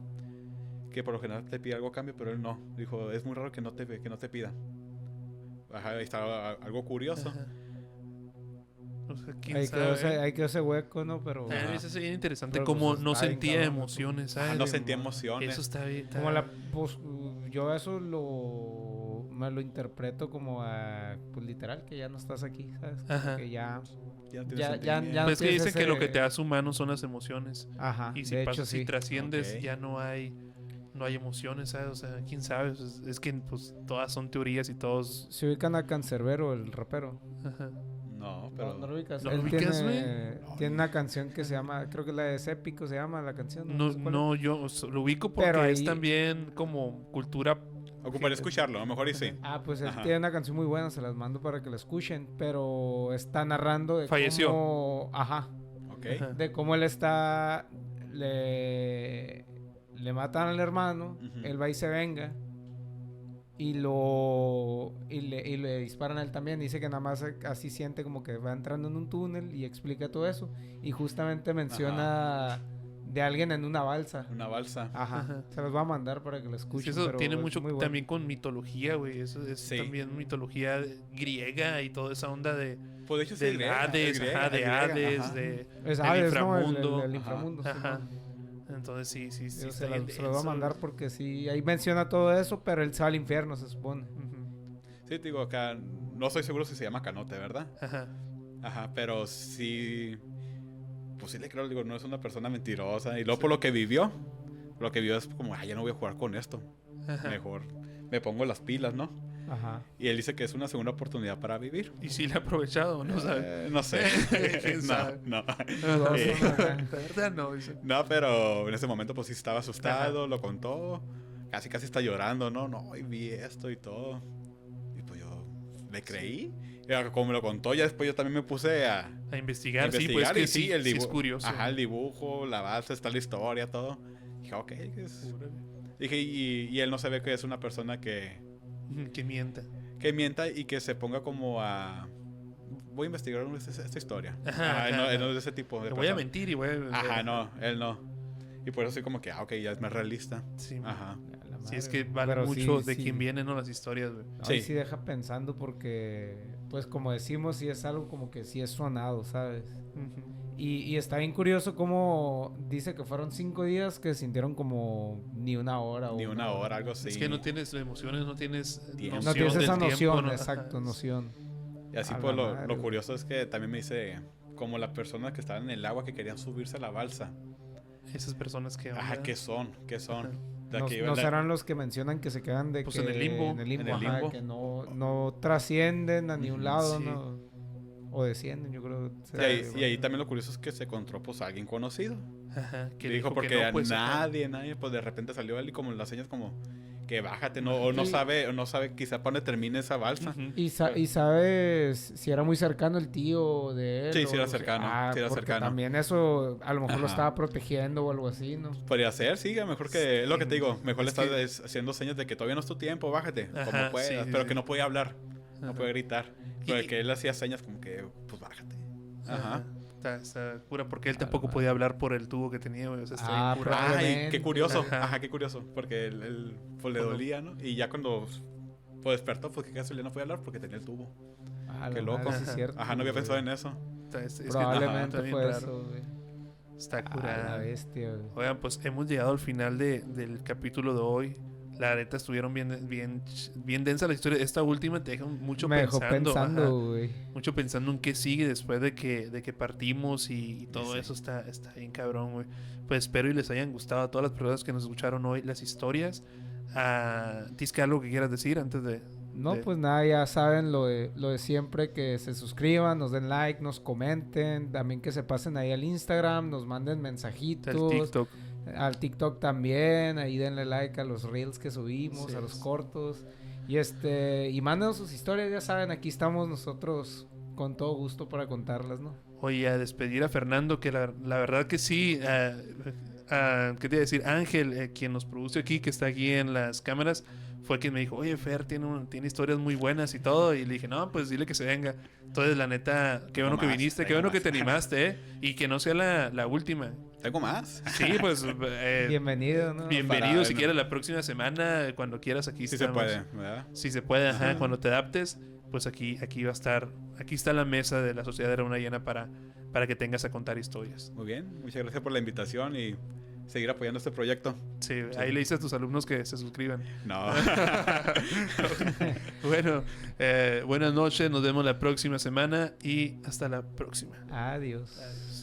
Speaker 3: que por lo general te pide algo a cambio, pero él no. Dijo, es muy raro que no te pida. Ajá, ahí está algo curioso.
Speaker 1: Ajá. O sea, quién
Speaker 2: Ahí
Speaker 1: sabe.
Speaker 2: quedó ese hueco, ¿no? Pero...
Speaker 1: A mí
Speaker 3: Ajá.
Speaker 1: se hace bien interesante
Speaker 2: Pero,
Speaker 1: cómo
Speaker 2: pues,
Speaker 1: no
Speaker 2: está bien
Speaker 1: sentía
Speaker 2: cabrón,
Speaker 1: emociones, ¿sabes?
Speaker 3: Ah, no sentía emociones.
Speaker 1: Eso está bien.
Speaker 2: Como pues, yo eso me lo interpreto como pues literal, que ya no estás aquí, ¿sabes? Como
Speaker 1: Ajá.
Speaker 2: que ya...
Speaker 3: Ya tienes
Speaker 2: Ya
Speaker 3: sentimientos.
Speaker 2: no
Speaker 1: Pues que
Speaker 2: tienes
Speaker 1: dicen que lo que
Speaker 2: ese-
Speaker 1: te hace humano son las emociones.
Speaker 2: Ajá,
Speaker 1: Y si
Speaker 2: de
Speaker 1: pasas,
Speaker 2: hecho
Speaker 1: si
Speaker 2: sí.
Speaker 1: trasciendes,
Speaker 3: Ok.
Speaker 1: ya no hay emociones, ¿sabes? O sea, quién sabe. Es que pues todas son teorías y todos.
Speaker 2: Se ubican a Cancerbero, el rapero.
Speaker 1: Ajá.
Speaker 3: No, pero...
Speaker 2: No lo ubicas.
Speaker 1: ¿No
Speaker 2: Él
Speaker 1: lo ubicas,
Speaker 2: tiene una canción que se llama, creo que la de Épico se llama la canción.
Speaker 1: No,
Speaker 2: sé cuál es.
Speaker 1: no, yo lo ubico porque
Speaker 2: Pero
Speaker 1: es
Speaker 2: ahí-
Speaker 1: también como cultura.
Speaker 3: Ocuparía escucharlo, a lo mejor y sí.
Speaker 2: Ah, pues él
Speaker 3: Ajá.
Speaker 2: tiene una canción muy buena, se las mando para que la escuchen, pero está narrando de
Speaker 1: Falleció.
Speaker 2: cómo... Ajá.
Speaker 3: Ok.
Speaker 1: Ajá.
Speaker 2: De cómo él está... Le matan al hermano,
Speaker 3: Ujú.
Speaker 2: él va y se venga. Y le disparan a él también. Dice que nada más así siente como que va entrando en un túnel y explica todo eso. Y justamente menciona de alguien en una balsa.
Speaker 3: Una balsa.
Speaker 2: Ajá.
Speaker 1: Ajá.
Speaker 2: Se los voy a mandar para que lo
Speaker 1: Sí,
Speaker 2: escuchen.
Speaker 1: eso
Speaker 2: pero
Speaker 1: tiene
Speaker 2: es
Speaker 1: mucho
Speaker 2: muy bueno.
Speaker 1: también con mitología, güey. Eso es
Speaker 3: Sí.
Speaker 1: también mitología griega y toda esa onda de
Speaker 3: Pues de hecho sí,
Speaker 1: del
Speaker 3: es griega,
Speaker 1: Hades,
Speaker 3: es griega,
Speaker 1: ajá, de
Speaker 3: es griega,
Speaker 1: Hades,
Speaker 3: ajá.
Speaker 1: de
Speaker 2: Es
Speaker 1: del
Speaker 2: Hades, ¿no?
Speaker 1: inframundo.
Speaker 2: El
Speaker 3: Ajá.
Speaker 2: inframundo. sí,
Speaker 1: Ajá.
Speaker 2: ¿no?
Speaker 1: Entonces sí,
Speaker 2: Yo
Speaker 1: está
Speaker 2: se
Speaker 1: bien
Speaker 2: los voy a
Speaker 1: denso,
Speaker 2: mandar
Speaker 1: güey.
Speaker 2: porque sí, ahí menciona todo eso, pero él se va al infierno, se supone.
Speaker 1: Ujú.
Speaker 3: Sí, te digo, acá no estoy seguro si se llama Canote, ¿verdad?
Speaker 1: Ajá.
Speaker 3: Ajá, pero sí... Pues sí le creo, digo, no es una persona mentirosa. Y luego por lo que vivió es como, ya no voy a jugar con esto.
Speaker 1: Ajá.
Speaker 3: Mejor me pongo las pilas, ¿no?
Speaker 2: Ajá.
Speaker 3: Y él dice que es una segunda oportunidad para vivir.
Speaker 1: Y sí le ha aprovechado, ¿no? ¿Sabes?
Speaker 3: No sé.
Speaker 1: ¿Quién
Speaker 3: no,
Speaker 1: sabe?
Speaker 3: no.
Speaker 2: Dudoso,
Speaker 3: Eh,
Speaker 2: ¿no? Acá.
Speaker 1: La verdad no, dice.
Speaker 3: No, pero en ese momento pues sí estaba asustado, lo contó. Casi está llorando, ¿no? No, y vi esto y todo. Y pues yo le creí. Y como me lo contó, ya después yo también me puse a
Speaker 1: A investigar, sí,
Speaker 3: investigar.
Speaker 1: pues que
Speaker 3: Y sí, el
Speaker 1: sí es
Speaker 3: dibujo.
Speaker 1: curioso.
Speaker 3: Ajá, el dibujo, la base, está la historia, todo. Dije, ok. Dije, y él no se ve que es una persona que
Speaker 1: Que mienta.
Speaker 3: mienta y que se ponga como a... Voy a investigar esta historia.
Speaker 1: Ajá,
Speaker 3: Él
Speaker 1: ajá,
Speaker 3: no
Speaker 1: ajá.
Speaker 3: es de ese tipo de
Speaker 1: Le voy a
Speaker 3: persona.
Speaker 1: mentir y voy a...
Speaker 3: Ajá, no, él no. Y por eso soy como que, ok, ya es más realista.
Speaker 1: Sí,
Speaker 3: Ajá.
Speaker 2: A la
Speaker 1: sí, es
Speaker 2: madre.
Speaker 1: que vale
Speaker 2: Pero
Speaker 1: mucho
Speaker 2: sí,
Speaker 1: de
Speaker 2: sí.
Speaker 1: quién vienen, ¿no? Las historias, güey.
Speaker 2: Ahí
Speaker 3: Sí.
Speaker 2: sí deja pensando porque, pues como decimos, sí es algo como que sí es sonado, ¿sabes?
Speaker 1: Ujú.
Speaker 2: Y está bien curioso cómo dice que fueron 5 días que sintieron como ni una hora. O
Speaker 3: Ni una hora, algo así.
Speaker 1: Es que no tienes emociones, no tienes
Speaker 3: Tiempo.
Speaker 2: No
Speaker 1: noción
Speaker 2: tienes esa
Speaker 1: del tiempo,
Speaker 2: noción,
Speaker 1: ¿no?
Speaker 2: exacto,
Speaker 1: Ajá,
Speaker 2: noción.
Speaker 3: Y así
Speaker 2: A
Speaker 3: pues
Speaker 2: la
Speaker 3: lo
Speaker 2: madre.
Speaker 3: curioso es que también me dice como las personas que estaban en el agua que querían subirse a la balsa.
Speaker 1: Esas personas que...
Speaker 3: Ajá, ¿qué son? ¿Qué son?
Speaker 1: Ajá.
Speaker 3: La
Speaker 2: No,
Speaker 3: que iba
Speaker 2: no
Speaker 3: la-
Speaker 2: serán los que mencionan que se quedan de
Speaker 1: Pues
Speaker 2: que
Speaker 1: en el limbo.
Speaker 2: en el limbo,
Speaker 3: En el
Speaker 2: ajá,
Speaker 3: limbo.
Speaker 2: que no trascienden a ningún
Speaker 3: Ujú,
Speaker 2: lado,
Speaker 1: sí.
Speaker 2: ¿no? O descienden, yo creo.
Speaker 3: Y ahí también lo curioso es que se encontró pues a alguien conocido.
Speaker 1: Ajá, que
Speaker 3: Que dijo
Speaker 1: que
Speaker 3: porque
Speaker 1: no, pues, ajá.
Speaker 3: nadie, pues de repente salió él y como las señas como que bájate, no, o no
Speaker 2: Sí.
Speaker 3: sabe quizá para dónde termine esa balsa.
Speaker 1: Ujú.
Speaker 2: ¿Y sabes si era muy cercano el tío de él?
Speaker 3: Sí, sí
Speaker 2: o
Speaker 3: era
Speaker 2: si-
Speaker 3: cercano, sí era
Speaker 2: porque
Speaker 3: cercano.
Speaker 2: también eso a lo mejor lo
Speaker 3: Ajá.
Speaker 2: estaba protegiendo o algo así, ¿no?
Speaker 3: Podría ser, sí, a lo mejor que es lo que te digo, mejor le
Speaker 1: Es
Speaker 3: estás
Speaker 1: que-
Speaker 3: haciendo señas de que todavía no es tu tiempo, bájate,
Speaker 1: Ajá,
Speaker 3: como puedas,
Speaker 1: sí, sí,
Speaker 3: pero
Speaker 1: sí.
Speaker 3: que no podía hablar, no
Speaker 1: Ajá.
Speaker 3: podía gritar,
Speaker 1: Y-
Speaker 3: pero que él hacía señas como que, pues bájate. Ajá.
Speaker 1: Está cura porque él
Speaker 2: A la
Speaker 1: tampoco
Speaker 2: madre.
Speaker 1: podía hablar por el tubo que tenía, güey. O sea, está bien
Speaker 2: Ah,
Speaker 1: cura.
Speaker 2: probablemente.
Speaker 3: Ay, qué curioso,
Speaker 1: Ajá.
Speaker 3: ajá, qué curioso, porque él pues le
Speaker 1: Cuando-
Speaker 3: dolía, ¿no? Y ya cuando pues despertó, pues que casi no podía hablar porque tenía el tubo.
Speaker 2: Ah,
Speaker 3: Qué
Speaker 2: la
Speaker 3: loco.
Speaker 2: madre, sí es
Speaker 1: Ajá.
Speaker 2: cierto,
Speaker 3: Ajá, no había
Speaker 2: güey.
Speaker 3: pensado en eso.
Speaker 1: Es que
Speaker 2: Probablemente
Speaker 1: está bien
Speaker 2: fue
Speaker 1: raro.
Speaker 2: eso, güey.
Speaker 1: Está
Speaker 2: Ah, la
Speaker 1: curada.
Speaker 2: bestia, güey.
Speaker 1: Oigan, pues hemos llegado al final del capítulo de hoy. La neta estuvieron bien densa la historia. Esta última te deja mucho
Speaker 2: Me dejó
Speaker 1: pensando. ajá.
Speaker 2: pensando, güey.
Speaker 1: Mucho pensando en qué sigue después de que partimos y todo
Speaker 3: Sí.
Speaker 1: eso está bien cabrón, güey. Pues espero y les hayan gustado a todas las personas que nos escucharon hoy las historias. ¿Tienes que algo que quieras decir antes de...?
Speaker 2: No,
Speaker 1: de-
Speaker 2: pues nada, ya saben lo de siempre, que se suscriban, nos den like, nos comenten, también que se pasen ahí al Instagram, nos manden
Speaker 1: el
Speaker 2: mensajitos,
Speaker 1: TikTok.
Speaker 2: al TikTok también, ahí denle like a los reels que subimos,
Speaker 1: Así
Speaker 2: a los
Speaker 1: es.
Speaker 2: cortos, y mándenos sus historias, ya saben, aquí estamos nosotros con todo gusto para contarlas, ¿no?
Speaker 1: Oye, a despedir a Fernando, que la verdad que sí, ¿qué te iba a decir? Ángel, quien nos produce aquí, que está aquí en las cámaras, fue quien me dijo, oye, Fer tiene historias muy buenas y todo. Y le dije, no, pues dile que se venga. Entonces, la neta, qué bueno que viniste, qué bueno que te animaste, ¿eh? Y que no sea la última.
Speaker 3: ¿Tengo más?
Speaker 1: Sí, pues...
Speaker 2: Bienvenido, ¿no?
Speaker 1: Bienvenido si quieres la próxima semana, cuando quieras, aquí
Speaker 3: Sí se
Speaker 1: estamos.
Speaker 3: puede, ¿verdad?
Speaker 1: Si se puede, ajá, cuando te adaptes, pues aquí va a estar, aquí está la mesa de la Sociedad de la Luna Llena para que tengas a contar historias.
Speaker 3: Muy bien, muchas gracias por la invitación y seguir apoyando este proyecto.
Speaker 1: Sí, ahí le dices a tus alumnos que se suscriban.
Speaker 3: No.
Speaker 1: Bueno, buenas noches, nos vemos la próxima semana y hasta la próxima.
Speaker 2: Adiós.
Speaker 1: Adiós.